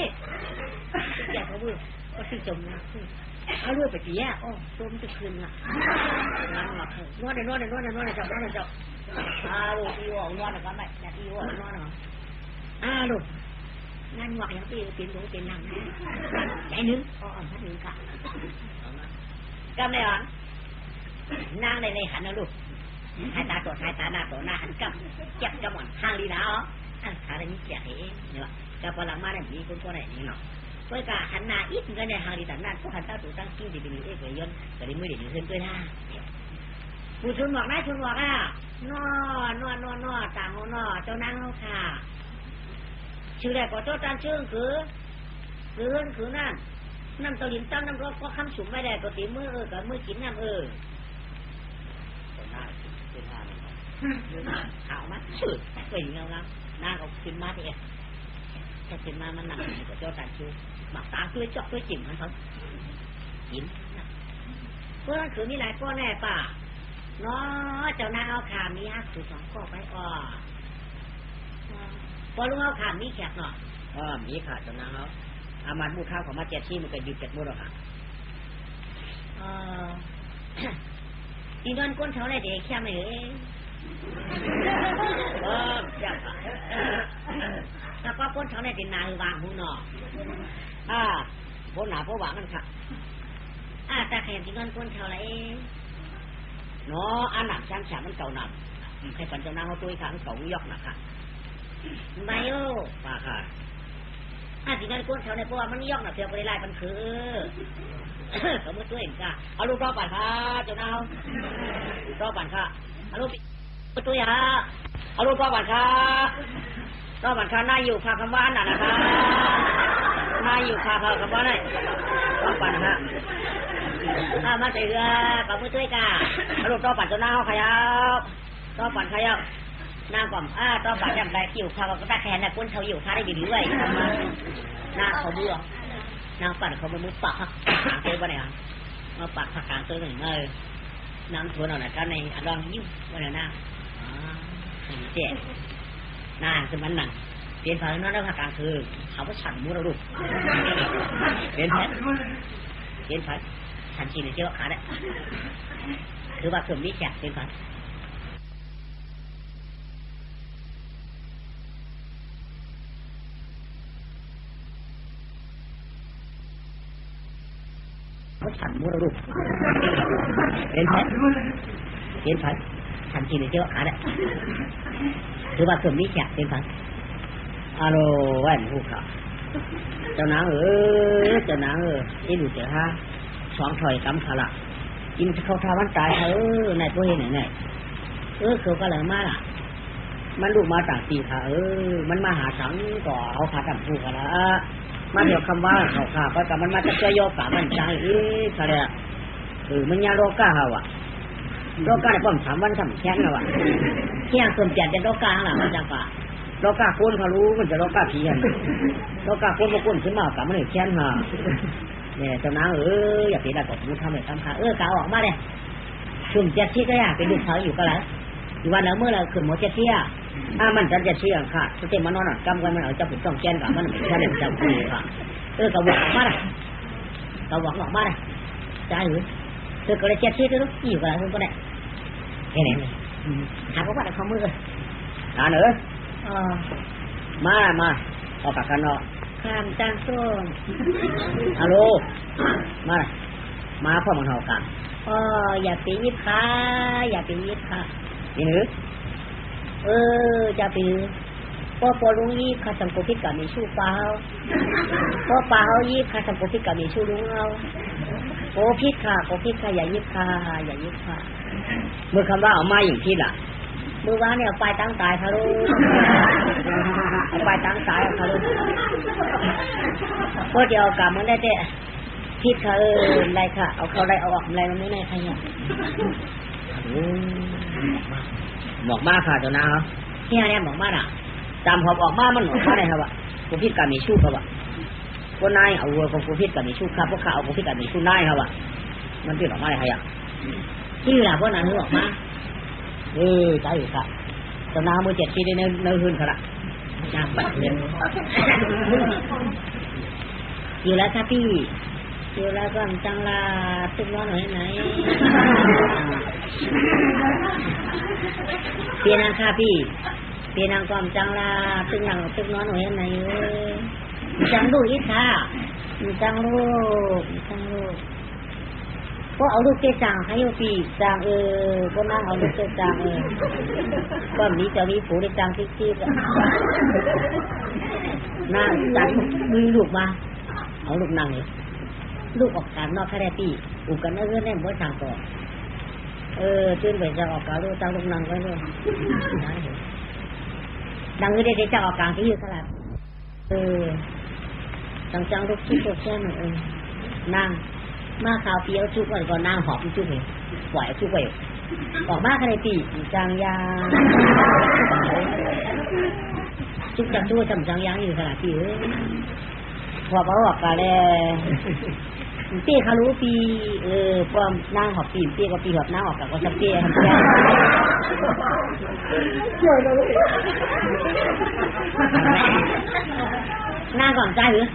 อย่าเขาดูก็คือจมนะเอาลูกไปตีอ่ะโอ้จมจะคืนละนวดเจ้าลูกอีวอนวดนะครับไม่อยากอีวอนวดเหรอลูกงานหวักอย่างที่เป็นดูเป็นนางใจนึงท่านนึงค่ะก็ไม่หวังนางในหันนะลูกhai ta tổ na hắn cầm chặt cho bọn hàng đi đó khá là những trẻ thế nữa cả bọn làm ma này đi con này như nào với cả hắn là ít người này hàng đi tận nan có hắn ta tụ tăng kinh thì mình cái dân cái mới để được hơn tôi ha phụ chuồn ngọc à no tàng no cho năng không khả chứ này có cho trang trương cứนั่นnăm tàu điểm tăng năm có khăm sủng mai này có tí mưa cả 19 nămขาวมั้ยชื่อเป็นเงาแล้วหน้าเขาขึ้นมาที่ถ้าขึ้นมามันหนักกว่าเจ้าตาชูหมักตาช่วยเจาะช่วยจิ้มมันเขาจิ้มเพราะนั้นคือมีหลายก้อนแน่ป่ะเนาะเจ้าหน้าเอาขามีฮักคือ2ข้อไปพอลุงเอาขามีแขกเนาะมีขาเจ้าหน้าเขาอามันมูข้าวของมา7ที่มันก็ยืด7มูหรอกค่ะตีนอนก้นเท่าไรเด็กแค่ไม่เองจับแล้วก็ก้นเท่าไรเป็นนาวางหูหนอพ้นหนาพ้นหวังกันค่ะแต่แข่งตีนอนก้นเท่าไรเนาะอันหนักช้ำมันเก่าหนักให้ปัญจนาเขาตัวอีกครั้งเก่ายกหนักค่ะไม่โอ้ป่าค่ะตีนอนก้นเท่าไรเพราะว่ามันยกหนักเทียบไปไล่มันคือเขาไม่ตัวเองค่ะเอาลูกรอบปั่นค่ะเจ้าหน้ารอบปั่นค่ะเอาลูกประตูยาเอาลูกรอบปั่นค่ะรอบปั่นค่ะน่าอยู่ค่ะคำว่าอันนั้นนะคะน่าอยู่ค่ะคำว่าไหนรอบปั่นค่ะมาเตะเรือกับมือตัวค่ะเอาลูกรอบปั่นเจ้าหน้าเขาขยับรอบปั่นขยับนางก่อมรอบปั่นยังได้อยู่ค่ะก็ตาแขนน่ะก้นเขาอยู่ค่ะได้ดีด้วยทำมาหน้าเขาเบื่อนางปั่นเขามามุดปากหางเตยบ่เนี่ยมาปากหางเตยหนึ่งเลยนางชวนเอาหน่อยกันในอดองยิ้มว่าเนี่ยนางเจ๊นางคือมันหนังเปลี่ยนผ่านนั่นแล้วกลางคือเขาก็ฉันมุดเราดูเปลี่ยนผ่านฉันชีนในเจ้าขาได้คือว่าส่วนนี้แจกเปลี่ยนผ่านฉันมุดรูปเป็นแผลฉันกินในเจ้าขาได้คือว่าส่วนนี้แจกเป็นแผลอโลแว่นผู้ข่าวเจ้านางนี่ดูเจ้าฮะ2 ถอยกำขลักกินเข้าท่าวันตายในตัวเห็นไหน เขาก็เลยมาล่ะมันลูกมาต่างตีค่ะมันมาหาสังก่อเอาขาทำผู้กันละมาเดี๋ยวคำว่าเขาขาเพราะแต่มันมาจะเจอยกามันใจค่ะเนี่ยมันยาโรก้าเขาโรก้าในป้อม3 วัน3 แข้งแล้วเที่ยงส่วน7เป็นโรก้าหล่ะมันจังป่ะโรก้าคนเขารู้มันจะโรก้าผีกันโรก้าคนมาคนขึ้นมากับมันแข้งค่ะเนี่ยเจ้านางอย่าไปด่ากับมึงทำอะไรทำค่ะกาออกมาเลยช่วง7 ที่ก็อยากเป็นลูกเขาอยู่ก็แล้วอยู่วันแล้วเมื่อเราขึ้นหมด7 ที่มันจะเที่ยงค่ะจะเต็มมานอนกำกันมันเอาจะผมต้องแกนกับมันแค่เด็กจะคุยค่ะกระบอกมาเลยกระบอกออกมาเลยใจหรือก็เลย7 ที่ก็รู้อยู่กันแล้วก็ได้แค่ไหนเลยหาเขาว่าแต่เขามือหาเหนือมาออกปากกันเนาะข้ามจางส้มฮัลโหลมาพ่อมันเฮากันอย่าไปยิบค่ะอย่าไปยิบค่ะนี่หรือจะไปพอลุงยิบค่ะสังโกพิกับมีชู้เปล่าพอเปล่ายิบค่ะสังโกพิกับมีชู้ลุงเอาโกพิค่ะอย่ายิบค่ะอย่ายิบค่ะเมื่อคำว่าเอามาอย่างที่ล่ะมือว่าเนี่ยไฟตั้งตายค่ะลูกไฟตั้งตายค่ะลูกพอเดียวกับมันได้แต่พิษค่ะอะไรค่ะเอาเข้าได้เอาออกอะไรมันไม่ได้ใครเนี่ยหมอกมากค่ะเจ้านาครับเนี่ยหมอกมากอ่ะจำหอบออกมามันหมอกมากเลยครับว่ากูพิษกับมีชู้ครับว่ากูนายเอาวัวของกูพิษกับมีชู้ครับพวกข้าเอากูพิษกับมีชู้นายครับว่ามันพิษออกมาเลยใครอ่ะที่หล่ะพวกนั้นออกมาใจอยู่ค่ะเจ้านามือ7 ที่ได้เนื้อหืนขนาดน้ำปัดเลยอยู่แล้วค่ะพี่อยู่แล้วก็จังลาตึกน้อยหน่อยไหนเปียนางค่ะพี่เปียนางความจังลาตึกน้อยหน่อยไหนจังลูกอีกค่ะจังลูกก็เอาลูกเจ๊จังให้โยปีจังก็นั่งเอาลูกเจ๊จังก็มีจะมีผูได้จังที่นั่งจังมีลูกมาเอาลูกนั่งเลยลูกออกการนอกแค่ปีอุกันเรื่องแน่นบ่ทางต่อตื่นไปจะออกการลูกจังลูกนั่งไว้เลยดังได้จะออกกลางที่อยู่ตลาดจังลูกที่โคตรแค่หนึ่งนั่งมาข่าวเปียวชุกไว้ก่อนนั่งหอบชุกเลยปล่อยชุกไว้ออกมาแค่ปีจังยาชุกจังตัวจังยางอยู่ตลาดที่พอออกกันเลยปีเขารู้ปีพอนั่งหอบปีก็ปีหอบนั่งออกกับก็จะปีทำแก่หน้าก่อนใจหรือ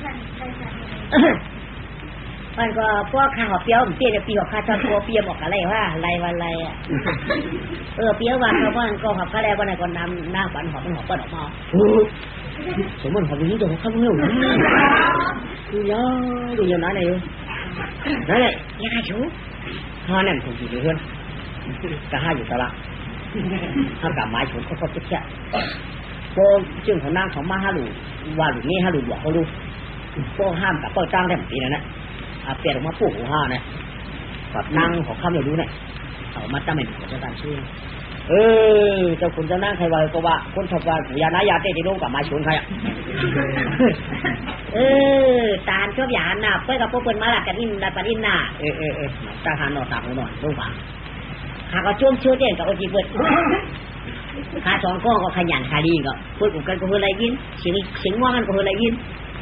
มันก็พวกข้าหอบเปียวเปียปีหอบข้าชอบตัวเปียบอกอะไรว่าอะไรวันอะไรเปียววันเขาว่าก็หอบข้าแล้ววันไหนก็นำหน้าวันหอบมันหอบก็ดอกมาสมมติหอบนี้จะหอบข้าวเหนียวดูอย่างนั้นเลยนั่นแหละยาชูห้านั่นคงอยู่เพื่อนก็ห้าอยู่ตลาดห้ากับไม้ฉุนเขาเช็ดโป้จึงเขานั่งเขามาห้าหลูว่าหลูนี่ห้าหลูบอกเขาดูโป้ห้ามกับโป้จ้างได้เหมือนกันนะเปลี่ยนออกมาปู่ห้าเนี่ยแบบนั่งของข้ามอยู่ดูเนี่ยเอามาตั้งเป็นของการชื่อเจ้าคุณจะนั่งใครวะก็ว่าคนชอบว่าผู้ยาณายาเตติโลกับไม้ฉุนใครตาลชอบหยาหน้าเพื่อกับพวกเปิ้นมาหลักกันอินดัดปันอินหน้าตาหานหนอตาหูหน่อยลูกป่าหากเอาช่วงเชื่อเด่นกับโอจีเปิดขาสองก้องก็ขยันขาดีก็พูดกันก็เพื่ออะไรยินเสียงง่วงกันก็เพื่ออะไรยิน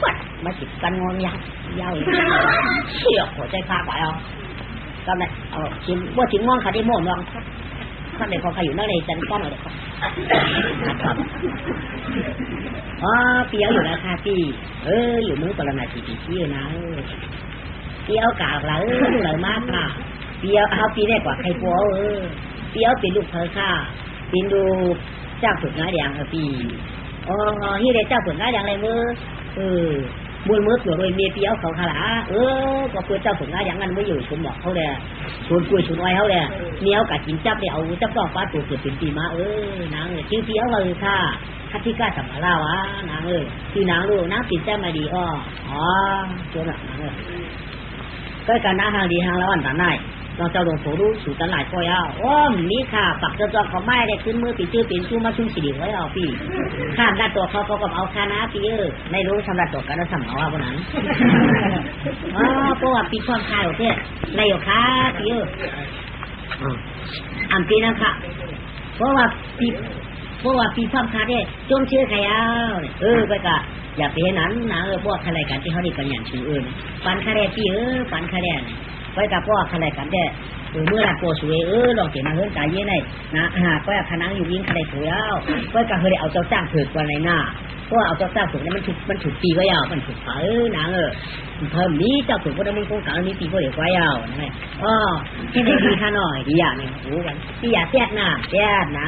ปัดมาจิกกันงอนยาวเชี่ยวหัวใจคาไปเอาก็เนี่ยชิมว่าชิมง่วงขาได้ม่วงลองข้าเด็กเขาอยู่นั่นเลยจันก้อนอะไรเขาเปียวอยู่แล้วค่ะพี่อยู่มือปรมาจีที่นะเปียวกาบละดูเลยมากค่ะเปียวเอาปีได้กว่าใครปัวเปียวเป็นลูกเธอค่ะเป็นดูเจ้าฝึกงานอย่างค่ะพี่ที่ได้เจ้าฝึกงานอย่างไรมือบุญมือเปลือกโดยเมียเปียวเขาขลาก็เพื่อเจ้าฝึกงานอย่างนั้นไม่อยู่ชุนบอกเขาเลยชุนกุยชุนอ้อยเขาเลยเนี้ยกับกินจับเนี่ยเอาจับดอกฟ้าตัวเกิดเป็นปีมานางชื่อเปียวเลยค่ะคัตติกาสัมมาลาวะนางคือนางลูกนางติดใจมาดีจนนางก็การน้าทางดีทางละวันตาหน้า เราเจ้าหลวงปู่รู้สู่ตลาดก็ยาวโอ้มีค่ะปักจอเขาไม่ได้ขึ้นมือปีชื่อปีชูมาชุ่มสีดีไว้เอาพี่ข้ามหน้าตัวเขาก็เอาคานะพี่ไม่รู้ทำหน้าตัวกันแล้วทำเอาว่าวันนั้นเพราะว่าปีความคายของเนี่ยในอยู่ค่ะพี่อันปีนะคะเพราะว่าปีความคายเนี่ยจงเชื่อใครเอาไปกะอย่าไปให้นั้นนะพวกอะไรกันที่เขาดีกันอย่างชื่อปันคาแรพี่ปันคาแรไปกับพวกอะไรกันเนี่ยเมื่อไรโปรสวยลองเขียนมาเฮือนกายเย่เลยนะก็คณะอยู่ยิ่งคดีถูกแล้วก็กับเฮยเอาเจ้าจ้างถือกว่าในหน้าก็เอาเจ้าจ้างถือเนี่ยมันถูกปีก็ยาวมันถูกเนะเพิ่มนี้เจ้าถือก็ได้มึงคงกลางนี้ปีก็เดี๋ยวก็ยาวนะที่ได้ดีข้าหน่อยดีอย่างนี้โอ้กันที่อย่าแทรกหน้าแทรกนะ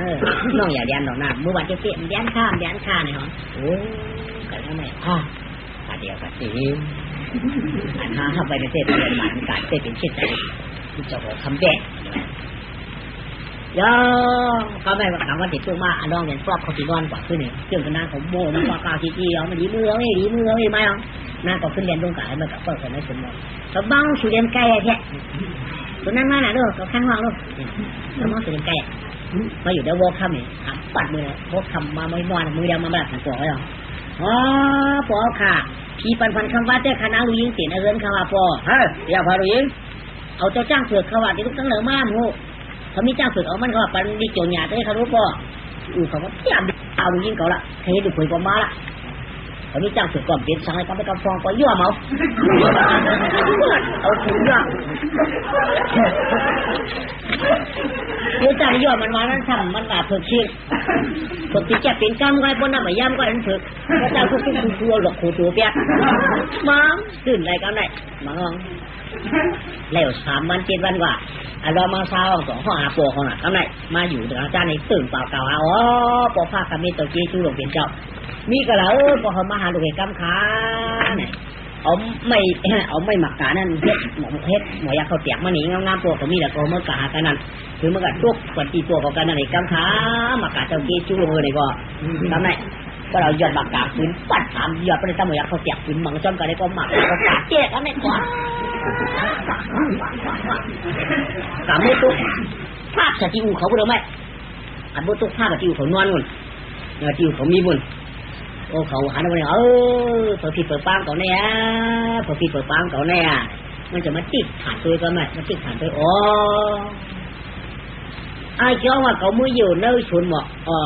น้องอย่าแดนดอกหน้าเมื่อวันจะเตะแดนข้ามเนี่ยเหรอโอ้กันทำไมเดียวกันสิเข้าไปในเทศเป็นหมันการเทศเป็นเช่นไรที่จะบอกคำแบกย่อเขาไม่ถามว่าติดตัวมาอันน้องเห็นฟลอกเขาตีนอนกว่าขึ้นเนี่ยเครื่องกระนาของโม่มันก็กาวทีเอามันดีมือเอาไม่เอาหน้าก็ขึ้นเรียนตรงกลางมันกับเปิดคนไม่สมมติเขาบ้างสุเรียนไก่แท้ตัวนั้นมาหน่ะลูกเขาข้างห้องลูกแล้วมองสุเรียนไก่มาอยู่เดี๋ยวโวคำเนี่ยปัดมือโวคำมาไม่มอนมือเดียวมาแบบตัวไว้หรอปอค่ะพี่ปันคำว่าเจ้าคณะลุยิงเสียนเอิญคำว่าปออย่าพาลุยิงเอาเจ้าจ้างเสือกเขาว่าที่ลูกตั้งเหลือมาหมูเขามีจ้างเสือกเอามันเขาปันดีโจรหยาได้เขารู้ปอเขาก็พยายามเอาลุยิงเขาละใครดูคุยปอมาละเขามีจ้างเสือกก่อนเปลี่ยนสังให้เขาไปกำฟองปอย่อเมาเอาถุงย่อเดี๋ยวจ้างย่อมันมานั้นทำมันบาดเผือกเชี่ยคนที่จะเป็นกำไว้บนน้ำไม่ย่ำก็นั้นเผือกพระเจ้าคุกตัวหลอกขู่ตัวเปียกมังตื่นอะไรกันไหนมังแล้ว3 วัน 7 วันกว่าเรามาเช้า2 ข้อหาโปเขาหนักกันไหนมาอยู่ถึงอาจารย์ในตื่นเปล่าเก่าปอผ้ากำมีตัวกี้ชูหลงเป็นเจ้ามีก็แล้วพอเขามาหาลูกเอกกำขาเนี่ยเอาไม่หมักกานั่นเฮ็ดหมอยาเขาเตียกมาหนีงามๆตัวเขามีแต่ตัวเมื่อกากันนั่นคือเมื่อกาตุกกว่าตีตัวกันนั่นเองกำขาหมักกาเจ้ากี้ชูลงเลยก็ทำไงก็เราหยอดหมักกาปืนปัด3หยอดไปในตะหมอยาเขาเตียกปืนมังจนกันได้ก็หมักก็กาเจ๊กันได้กว่ากาไม่ตุกภาพสติอูเขาพูดหรือไม่อันบุตุกภาพสติอูเขานอนหุ่นติวเขามีบุญโอ้เขาหันมาเนี่ยเปิดพี่เปิดปังเขาเนี่ยเปิดพี่เปิดปังเขาเนี่ยมันจะมาติดผ่านตัวก็ไม่มาติดผ่านตัวไอ้เจ้าว่าเขามืออยู่เนื้อชุนหมอก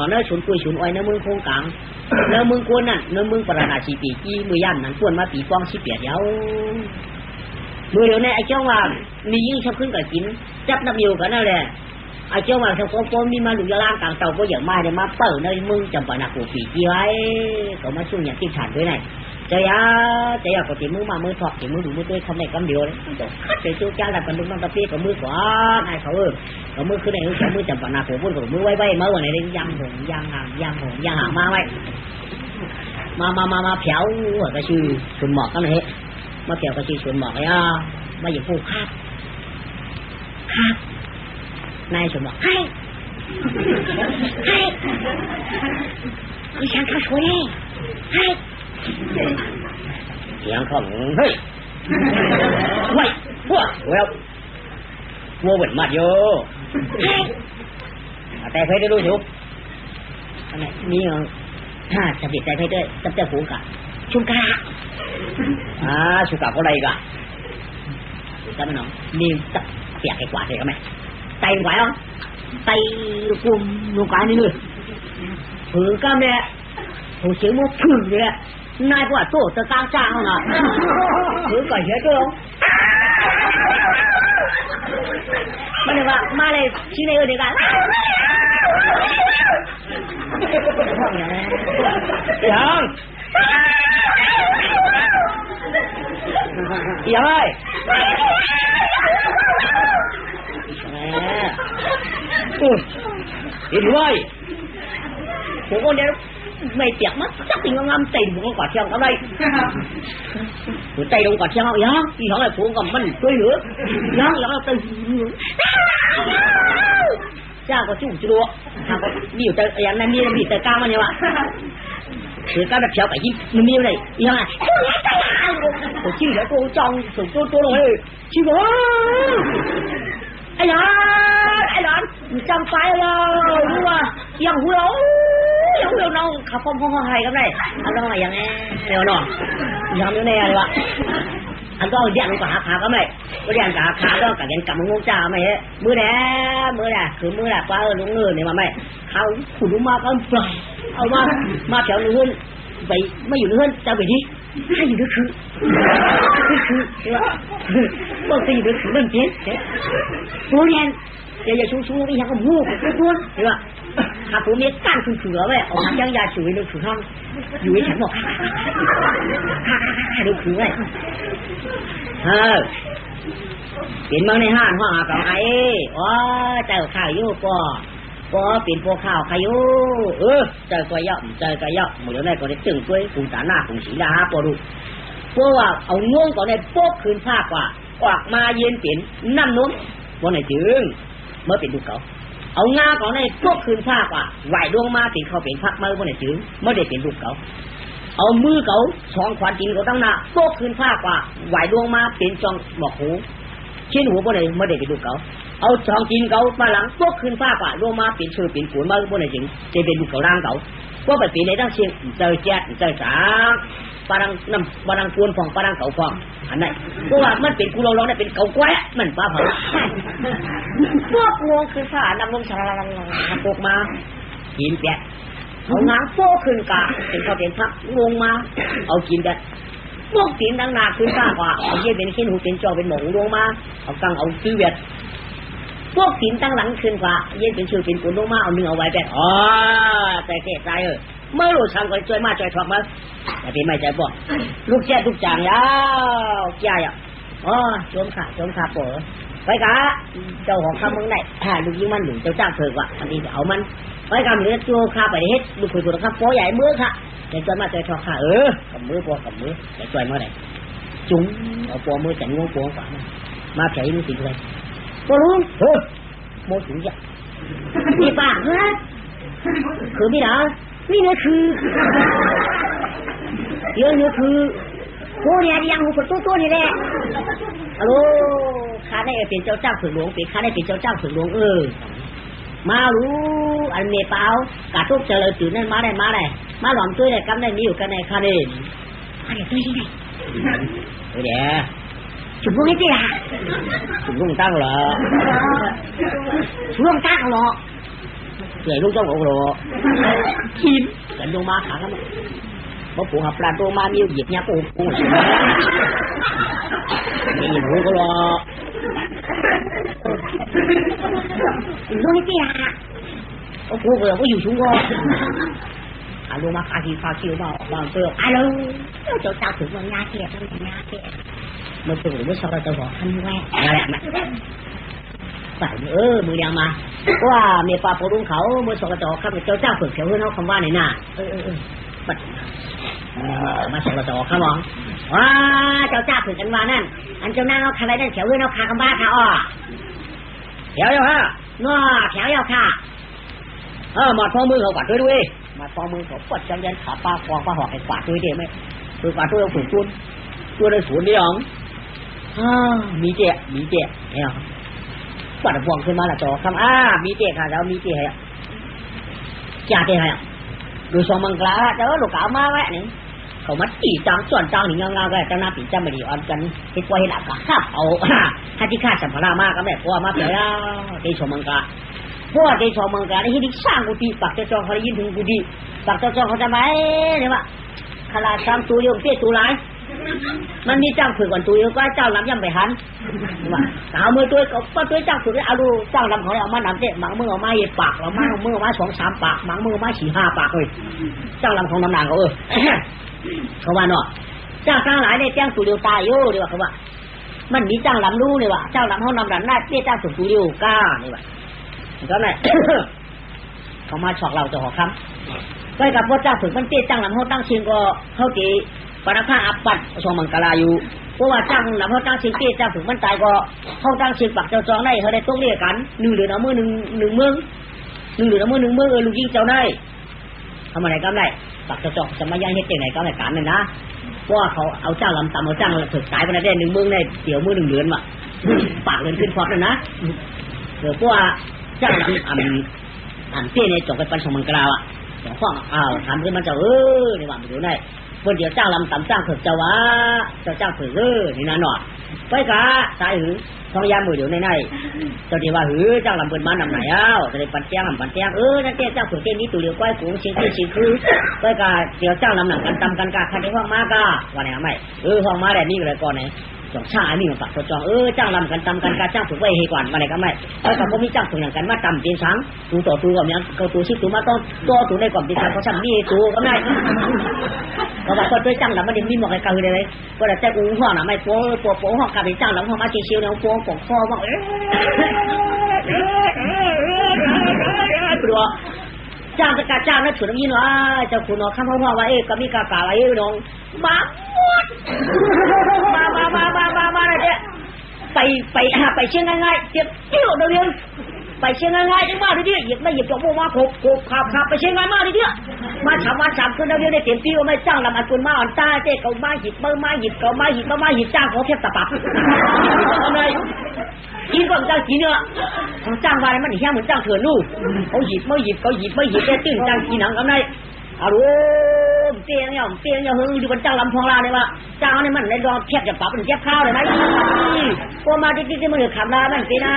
เนื้อชุนกุยชุนอ้อยเนื้อมึงโคงกลางเนื้อมึงกวนนั่นเนื้อมึงปราณาชีปีกี้มือย่านนั่นกวนมาปีกองชีเปียดเย้ามือเดี๋ยวนี้ไอ้เจ้าว่ามียิ่งชอบขึ้นกับกินจับน้ำอยู่กันนั่นแหละไอ้เจ้าว่าเขาโป้มีมาหลุดยาล่างกลางเตาก็อย่างมาเดี๋ยวมาเปิดในมึงจำปานากูปีกี้ไว้เขามาสู้อย่างที่ฐานด้วยไงจะยาก็ตีมือมามือถอดตีมือดูมือตัวทำในกำเดียวเลยคัดไปจูจ้าแต่กันดึงมันตะเปียกับมือขวาไอ้เขากับมือขึ้นในมือจำปานากูพุ่นกับมือไว้เมื่อวันไหนได้ยังหางมาไว้มาเผาก็ชื่อชุนหมอกก็เลยมาเผาก็ชื่อชุนหมอกไอ้มาอย่างผู้คาดนายชุนหมอกให้ดิฉันเขาช่วยให้เสียงของเฮ้ยไว้พวกวัวเหมือนมาโยแต่เพชรได้รู้ถูกอะไรนี่จะบิดใจเพชรด้วยจับเจ้าผูกะชุมกะชุมกะก็อะไรกะจำไม่น้องนี่จับเปียกไอ้กวาดเลยก็ไหมไตไหวหรอไตกลุ่มลูกกานี่เลยผืนก็แม่ผู้เสียมุกผืนเลยนายกว่าโต้จะตั้งจ้างเขาหน่ะผืนก่อนเสียตัวมันเลยว่ามาเลยชี้ในเดียวกันยังไงเห็นไหมผมก็เนี่ยไม่เปียกมั้งจับติ่งงามตีผมก็กอดเชียงเอาได้ผมตีลงกอดเชียงเอายังที่เขาเลยผมก็มันช่วยเหลือยังเราตีเจ้าก็จุ่มจุ๊ทางก็มีอยู่แต่อย่างนั้นมีแต่กลางมันเนี่ยวะคือการแบบเชียวไปยิ้มมันมีอะไรยังไงผมชี้แล้วตัวจองตัวลงเลยชี้ว่า ไอ้หลานจำไฟเรารู้ว่ายังหัวน้องขับพร้อมๆให้กันได้อันน้องอย่างแน่เดี๋ยวน้องยังอยู่แน่เลยวะอันก็เรียกมันก็หาขาก็ไม่ก็เรียกกับขาก็กับยังกับมึงงจ้าไม่มือแหน่คือมือแหน่ป้าลุงเงินเนี่ยมาไม่เขาขุดมาก็ปล่อยเอามาแถวนึงไปไม่อยู่นึงจะไปดิให้อยู่ด้วยคือว่าบอกไปอยู่ด้วยคือมันเจ๊ตัวเรียนอย่าชูไม่อยากก็มูกตัวหรือว่าถ้าผมมีการคือไว้ออกมายังยาช่วยนึกถึงห้องอยู่ให้ฉันบอกดูคือไว้เปลี่ยนมาในห้างห้องอากับไอ้เจ้าข้าวยุ่ก็เปลี่ยนพวกข้าวขยุเจอก็เยอะหมดแล้วได้ก็ได้ตึงด้วยcùngตาหน้าcùngสีดาฮะพอดูพวกว่าเอาง่วงก่อนได้โป๊กคืนผ้ากว่าออกมาเย็นเปลี่ยนน้ำนุ่มวันไหนจึงเมื่อเป็นดูเขาเอางาก่อนได้โป๊กคืนผ้ากว่าไหวดวงมาติดเขาเป็นพักเมื่อวันไหนจึงเมื่อได้เป็นดูเขาเอามือเขาช่องขวานจริงเขาตั้งหน้าโป๊กคืนผ้ากว่าไหวดวงมาเป็นจองบอกหูชิ้นหูวันไหนเมื่อได้เป็นดูเขาเอาช่องกินเขามาหลังพวกคืนฟ้ากว่าลงมาเป็นชื่อเป็นขุนมาบนไหนจริงจะเป็นลูกเขาร่างเขาก็ไปปีในตั้งเชียงเจอแจ๊ดเจอจ๋าปารังน้ำปารังกวนฟองปารังเก่าฟองอันไหนเพราะว่ามันเป็นกูเราเนี่ยเป็นเก่าแกะมันป้าเผาพวกงวงคืนฟ้านำลงชาลังพวกมากินแกะเอาง้างพวกคืนกาเป็นเขาเป็นพักงงมาเอากินแกะพวกกินดังนาคืนฟ้ากว่าเอาเยี่ยเป็นขี้หูเป็นจอเป็นหมงลงมาเอากังเอาซื้อเวียดพวกสินตั้งหลังคืนกว่าเย็นเป็นชื่อเป็นกุลลงมาเอาเนื้อเอาไว้แบบใจเกศใจเมื่อรู้ช่างก็ช่วยมาช่วยถอดมาแต่เป็นไม่ใจบอกลูกแก่ทุกจางแล้วแก่อ่ะชมขาโป๋ไปกะเจ้าของคำมึงได้ลูกยิ่งมันหนุนเจ้าจ้างเถิดว่ะอันนี้จะเอามันไปกะเหนือตัวข้าไปเฮ็ดลูกคุยตัวข้าโป๋ใหญ่มือค่ะจะช่วยมาช่วยถอดขากับมือปอกับมือจะช่วยเมื่อไหร่จุ้งเอาปอมือแต่งงงปอขวามาแผลนี่สิเลยก็รู้โมถึงจะมีปากนะคือไม่ได้นี่เนี่ยคือเยอะเนี่ยคือโอ้เนี่ยยังหูกตัวนี่แหละฮัลโหลข้าได้เป็นเจ้าฝึกหลวงเป็นข้าได้เป็นเจ้าฝึกหลวงมารู้อันเมเปล่ากาทุกเจริญตื่นนั่นมาได้มาหลอมช่วยได้กำได้มีอยู่กันในข้าเด่นอะไรช่วยที่ไหนเดี๋ยวchúng không biết gì à chúng không tăng là chúng không tăng là người luôn trong ổ rồi chim gần đâu ma thẳng lắm có phù hợp là đâu ma miêu việt nha cô nhìn luôn có lo chúng không biết gì à cô vừa có dù chúng con alo ma pha chiều vào bằng tường alo cho tao thử vào nhà kiaมื่อตื่นเมื่อเช้าเราจะบอกท่านแม่อะไรนะใส่มือเดียวมาว่าเมียปลาโพรุ่งเขาเมื่อสกจข้าพเจ้าฝึกแถวเพื่อนเขาคำว่าไหนน่ะปัดมาสกจข้ามองว้าเจ้าฝึกกันว่านั่นอันเจ้านั่งเอาใครได้แถวเพื่อนเอาคาคำว่าค่ะแถวเดียวฮะง้อแถวเดียวค่ะมาท้องมือเขาปัดด้วยมาท้องมือเขาปัดจังยันขาปลาฟองปลาหอกให้ปัดด้วยเดียวไหมคือปัดด้วยเอาฝึกตัวได้ศูนย์เดียวมีเจ๊เนี่ยปัดพวงขึ้นมาละจอคำมีเจ๊ค่ะแล้วมีเจ๊ให้จ่าเจ๊ให้ดูสองมังกรเจ้าลูกสาวมาแวะนี่เขามาตีจังส่วนจังนี่เงาๆก็จะน่าตีจังไม่ดีอ่อนกันที่กว่าเห็นหลักข้าเอาถ้าที่ข้าสัมภาระมากก็แบบว่ามาเปล่าตีสองมังกรพวกตีสองมังกรนี่ที่สร้างกุฏิปักเจ้าจอเขาได้ยินถึงกุฏิปักเจ้าจอเขาจะไปเนี่ยว่าขลาดซ้ำตัวเดียวเสียตัวร้ายมันมีจ้างฝึกก่อนตัวก็เจ้าลำย่ำไปหันว่าเอามือตัวก็ตัวจ้างฝึกเอาดูเจ้าลำเขาเอามานำเตะหมังมือเอามาเย็บปากเอามามือเอามา2-3 ปากหมังมือเอามา4-5 ปากเลยเจ้าลำของน้ำหนักเขาเขาว่าเนาะเจ้าตั้งหลายเนี่ยจ้างตัวเดียวตายโย่ดีว่าเขาว่ามันมีจ้างลำรู้เลยว่าเจ้าลำเขานำหนักหน้าเตี้ยจ้างฝึกตัวเดียวก้านี่ว่าก็แม่เขามาฉอกเราจะหอคำไปกับพวกเจ้าฝึกมันเตี้ยจ้างลำเขาตั้งเชียงก็เขาตีปนภาอัปปัดสองมังกราอยู่เพราะว่าจ้างหลับเขาตั้งชิงเกี้ยจ้างฝึกมันตายก็เขาตั้งชิงปักเจ้าจองได้เขาได้ต้องเรียกกัน1 เหรียญเอามือ1 เมือง1 เหรียญเอามือ1 เมืองลูกยิงเจ้าได้ทำอะไรก็ได้ปักเจ้าจองจะมาย่างเฮ็ดยังไงก็ได้การเลยนะเพราะว่าเขาเอาจ้างลำต่ำเอาจ้างฝึกสายไปได้1 เมืองได้เดี๋ยวมือ1 เหรียญว่ะ ปากเงินขึ้นพอดแล้วนะเดี๋ยวพวกเจ้าอันเตี้ยเนี่ยจบไปปันสมังกราวอ่ะสองข้อถามขึ้นมาเจ้าในว่ามันอยู่ได้เพื่อเดี๋ยวจ้างลำต่ำจ้างเผือกเจ้าวะเจ้าจ้างเผือกนี่นะหนอไปกะสายหือทองยามือเดี๋ยวในเจ้าที่ว่าหือจ้างลำเปิดมานำไหนจะได้ปันแจ้งนั่นเตี้ยจ้างเผือกเตี้ยนี้ตัวเดียวก้อยกูชิงที่ชิงคือไปกะเดี๋ยวจ้างลำหนังกันตำกันกะใครที่ห้องมากะว่าไหนไม่ห้องมาแบบนี้เลยก่อนไหนจองชาอันนี้มันฝากตัวจองจ้างลำกันตำกันกะจ้างเผือกไว้ให้ก่อนมาไหนก็ไม่ไปกะพวกมีจ้างเผือกอย่างกันมาตำเตียนช้างตูต่อตูกับยังเกาตูชิตูมาต้องตัวตูในก่อนเตียนช้างเขาช่างมีตูก็ไม่เพราะว่าคนด้วยจ้างลำมันเดี๋ยวมีหมอกไอ้กาคืออะไรก็แต่แต่กูห้องน่ะไม่โป๊ห้องกาเป็นจ้างลำห้องมาชิวๆเนี่ยโป๊ปกคอว่าปลัวจ้างกะจ้างนั่นฉุดน้ำยินว่าเจ้าคุณน้องข้ามพ่อว่าก็มีกากาอะไรน้องมาอะไรเนี่ยไปเชียงง่ายๆเจ็บเกี่ยวเดียวไปเชียงง่ายๆได้มากดิหยิบไม่หยิบจอกโม่มาโขกขับไปเชียงง่ายมากดิมาฉ่ำขึ้นเดียวได้เต็มที่ว่าไม่จ้างลำอันตุนมาอ่อนตาเจ๊เขามาหยิบมาหยิบจ้างเขาเทียบตะปับอะไรกินก่อนจ้างกินเนื้อของจ้างวายมันเหี้ยเหมือนจ้างเถื่อนลูกเขาหยิบได้ตื่นจ้างกินหนังกันได้อารู้เตี้ยเนี่ยหึงอยู่บนจ้างลำพองลาเนี่ยว่าจ้างเนี่ยมันในรอเทียบจะปรับเป็นเทียบข้าวเลยไหมพวกมาที่มันเหลือขำลามันกินนะ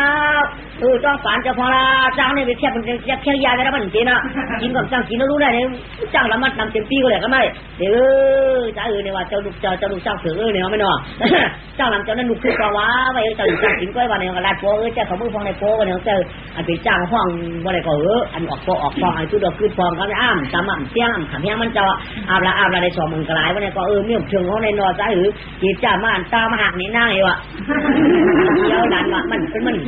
จ้องฝานจะพองลาจ้างเนี่ยไปเทียบเป็นเทียบยาแล้วมันกินนะกินกับจ้างกินแล้วรู้ได้เนี่ยจ้างลำมันนำเต็มปีก็เลยก็ไม่เดี๋ยวจ้าเนี่ยว่าเจ้าลูกจ้างเสือเนี่ยไม่เนาะจ้างลำเจ้านั่นลูกคือปลาวะไว้เจ้าจ้างกินก้อยวันเนี่ยก็ลาดโป้เจ้าเขามือฟองในโป้วันเนี่ยเจ้าอันเป็นจ้างห้องวันไหนก็อันออกฟองอันตู้ดอกคือฟองก็ไม่อ้ำจำเตี้ยงขำเฮี้ยมันจะอาบละได้สองมึงกลายวันนี้ก็มีเชิงเขาในนอใจหรือจีบจ้ามาอันตามาหักนี่นั่งอยู่อ่ะเยอะดันว่ามัน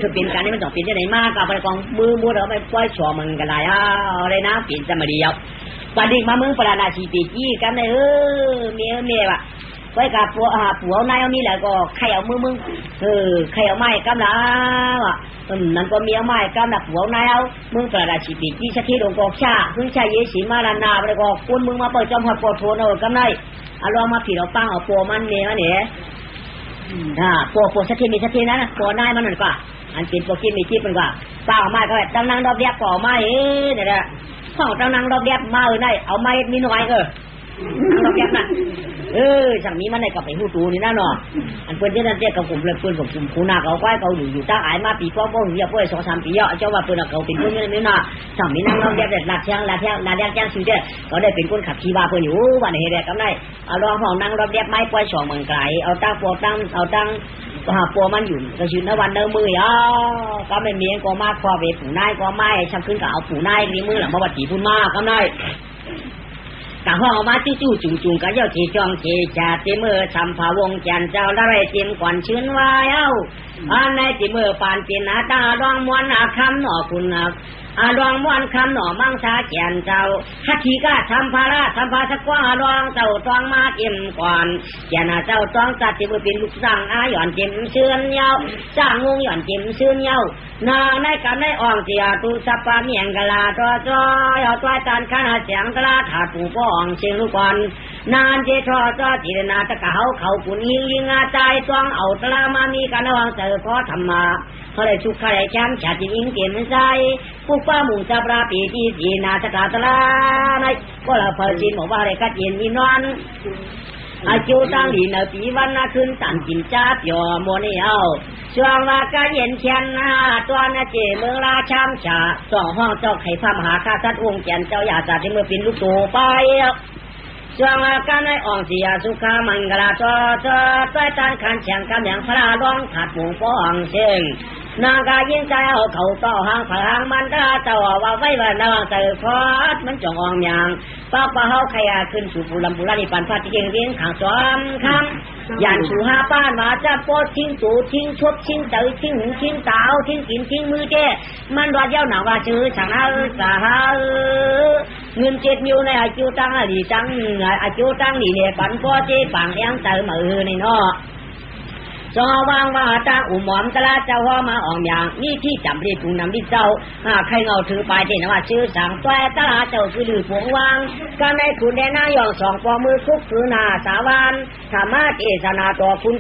จะเป็นการนี้มันต้องเปลี่ยนที่ไหนมากกับไปกองมือเราไปปล่อยสองมึงกลายอะไรนะเปลี่ยนจะมาเดียววันนี้มามึงปราณาชีปีจี้กันเลยเมียว่ะไว้กับผัวนายเอามีแหละก็ใครเอามึงใครเอาไม้กำลังอ่ะนั่นก็เมียไม้กำลังผัวนายเอามึงประดาชีปีจี้สักทีลงกอกชาพึ่งชายเยสีมาลานาไปก็คุณมึงมาเปิดจอมหัดปวดโทนเอากำไรเอาลองมาผีเราปังเอาปัวมันเมียเนี่ยปัวสักทีมีสักทีนะปัวนายมันหน่อยกว่าอันเป็นปัวกินมีจีบเป็นกว่าปังเอาไม้ก็แบบตั้งนั่งรอบเดียบป่อไม้เนี่ยแหละข้าวตั้งนั่งรอบเดียบมาได้เอาไม้มีหน่อยเราแก้น่ะสั่งนี้มันในกับไปหูตูนี่น่ะเนาะอันเปิ้นที่นั่นเจ้ากับผมเลยเปิ้นกับผมคูนาเขาไว้เขาอยู่ตาอายมาปีป้อเฮียป่วย2-3ปีอ่ะเจ้าว่าเปิ้นเขาเป็นคนนี่น่ะสั่งนี้นั่งเราแก้แต่ลาดแจ้งชื่อเด้ก็ได้เป็นคนขับขี่ว่าเปิ้นอยู่ว่าในเฮ็ดได้กำไรเอาลองห้องนั่งรอบแยกไม้ป่วย2เมืองไกลเอาตั้งปัวมันอยู่ก็ชื่อวันเด้อมือก็ไม่มีก็มาคอไปผู้นายก็ไม่ชักขึ้นก็เอาผู้นายนี่มือหลังมาวัดตีพุ่นมากำไรกะห้องมาจู่จุงกะเจ้าที่จองที่จ่าที่มือทำผาวงจันเจ้าละไรเตรียมก่อนชื้นว่าอันในที่มือปานปีนาตาดองมวนคำหน่อคุณดองมวนคำหน่อมังสาแก่นเจ้าฮัทีก็ทำภาระทำภาสกว่าดองเจ้าต้องมาเตรียมก่อนแก่น่ะเจ้าต้องจัดที่มือเป็นลูกสร้างหย่อนเต็มเชื่อนเย้าจ้างงงหย่อนเต็มเชื่อนเย้านาในกันในอ่องเสียตุสัปปะเมียงกะลาจ้อยเอาตัวจานขนาดเสียงกะลาถาดปูป้องเชียงลูกก่อนนานเจทอจ้อจีนาตะกะเขากุนยิงใจต้องเอาตะมามีกันระวังเจอก็ทำมาเขาเลยสุขเลยแชมป์ชาติยิงเกมใจปุ๊บป้าหมู่จับราปีที่จีนาตะกะตะลาในก็เราเปิดจีนบอกว่าอะไรก็เย็นมีนอนอาจูตั้งหลีนปีวันน่ะขึ้นตันกินจ้าเปียวโมนี่เอาช่วงว่าก็เย็นเชียนตัวน่ะเจเมืองราชามชาสองห้องเจ้าไข่พระมหาข้าทัดองค์แก่นเจ้าอยากจะที่เมื่อเป็นลูกโตไปช่วงว่าก็ในอ่องเสียสุขามังกลาจ้อใต้ตานขันเชียงกำอย่างพระร้องถัดหมู่ป้องเชิงนางกายิงใจเอาเขาต่อหางผางมันตาเจ้าว่าไว้ว่านาเตอคอดมันจ่องอ่องอย่างป้าเฮาใครขึ้นสู่ปุลำปุรานิปันพาที่เก่งเลี้ยงขางซ้อมคำย่านสู่ห้าป้านมาจะโปดทิ้งตูทิ้งชดทิ้งเตยทิ้งทิ้งตาวทิ้งกินทิ้งมือเจ้มันรอดเย้าหนาว่าชื่อฉันสาเงิน7 นิ้วในอาจูตั้งหลีจังอาจูตั้งหลีเนี่ยปันก็เจ๊ปังเลี้ยงเตยมือในนอจอวางว่าตาอุ่มหอมตะลาเจ้าว่ามาอ่องอย่างนี่ที่จำรีปูนำดิเจ้าใครเงาถือไปเจนว่าชื่อสั่งตัวตะลาเจ้าคือลือผงวางการในคุณแดนายอง2 ปอมือคุกคือนาสาวานสามารถเอสนาตัวคุณ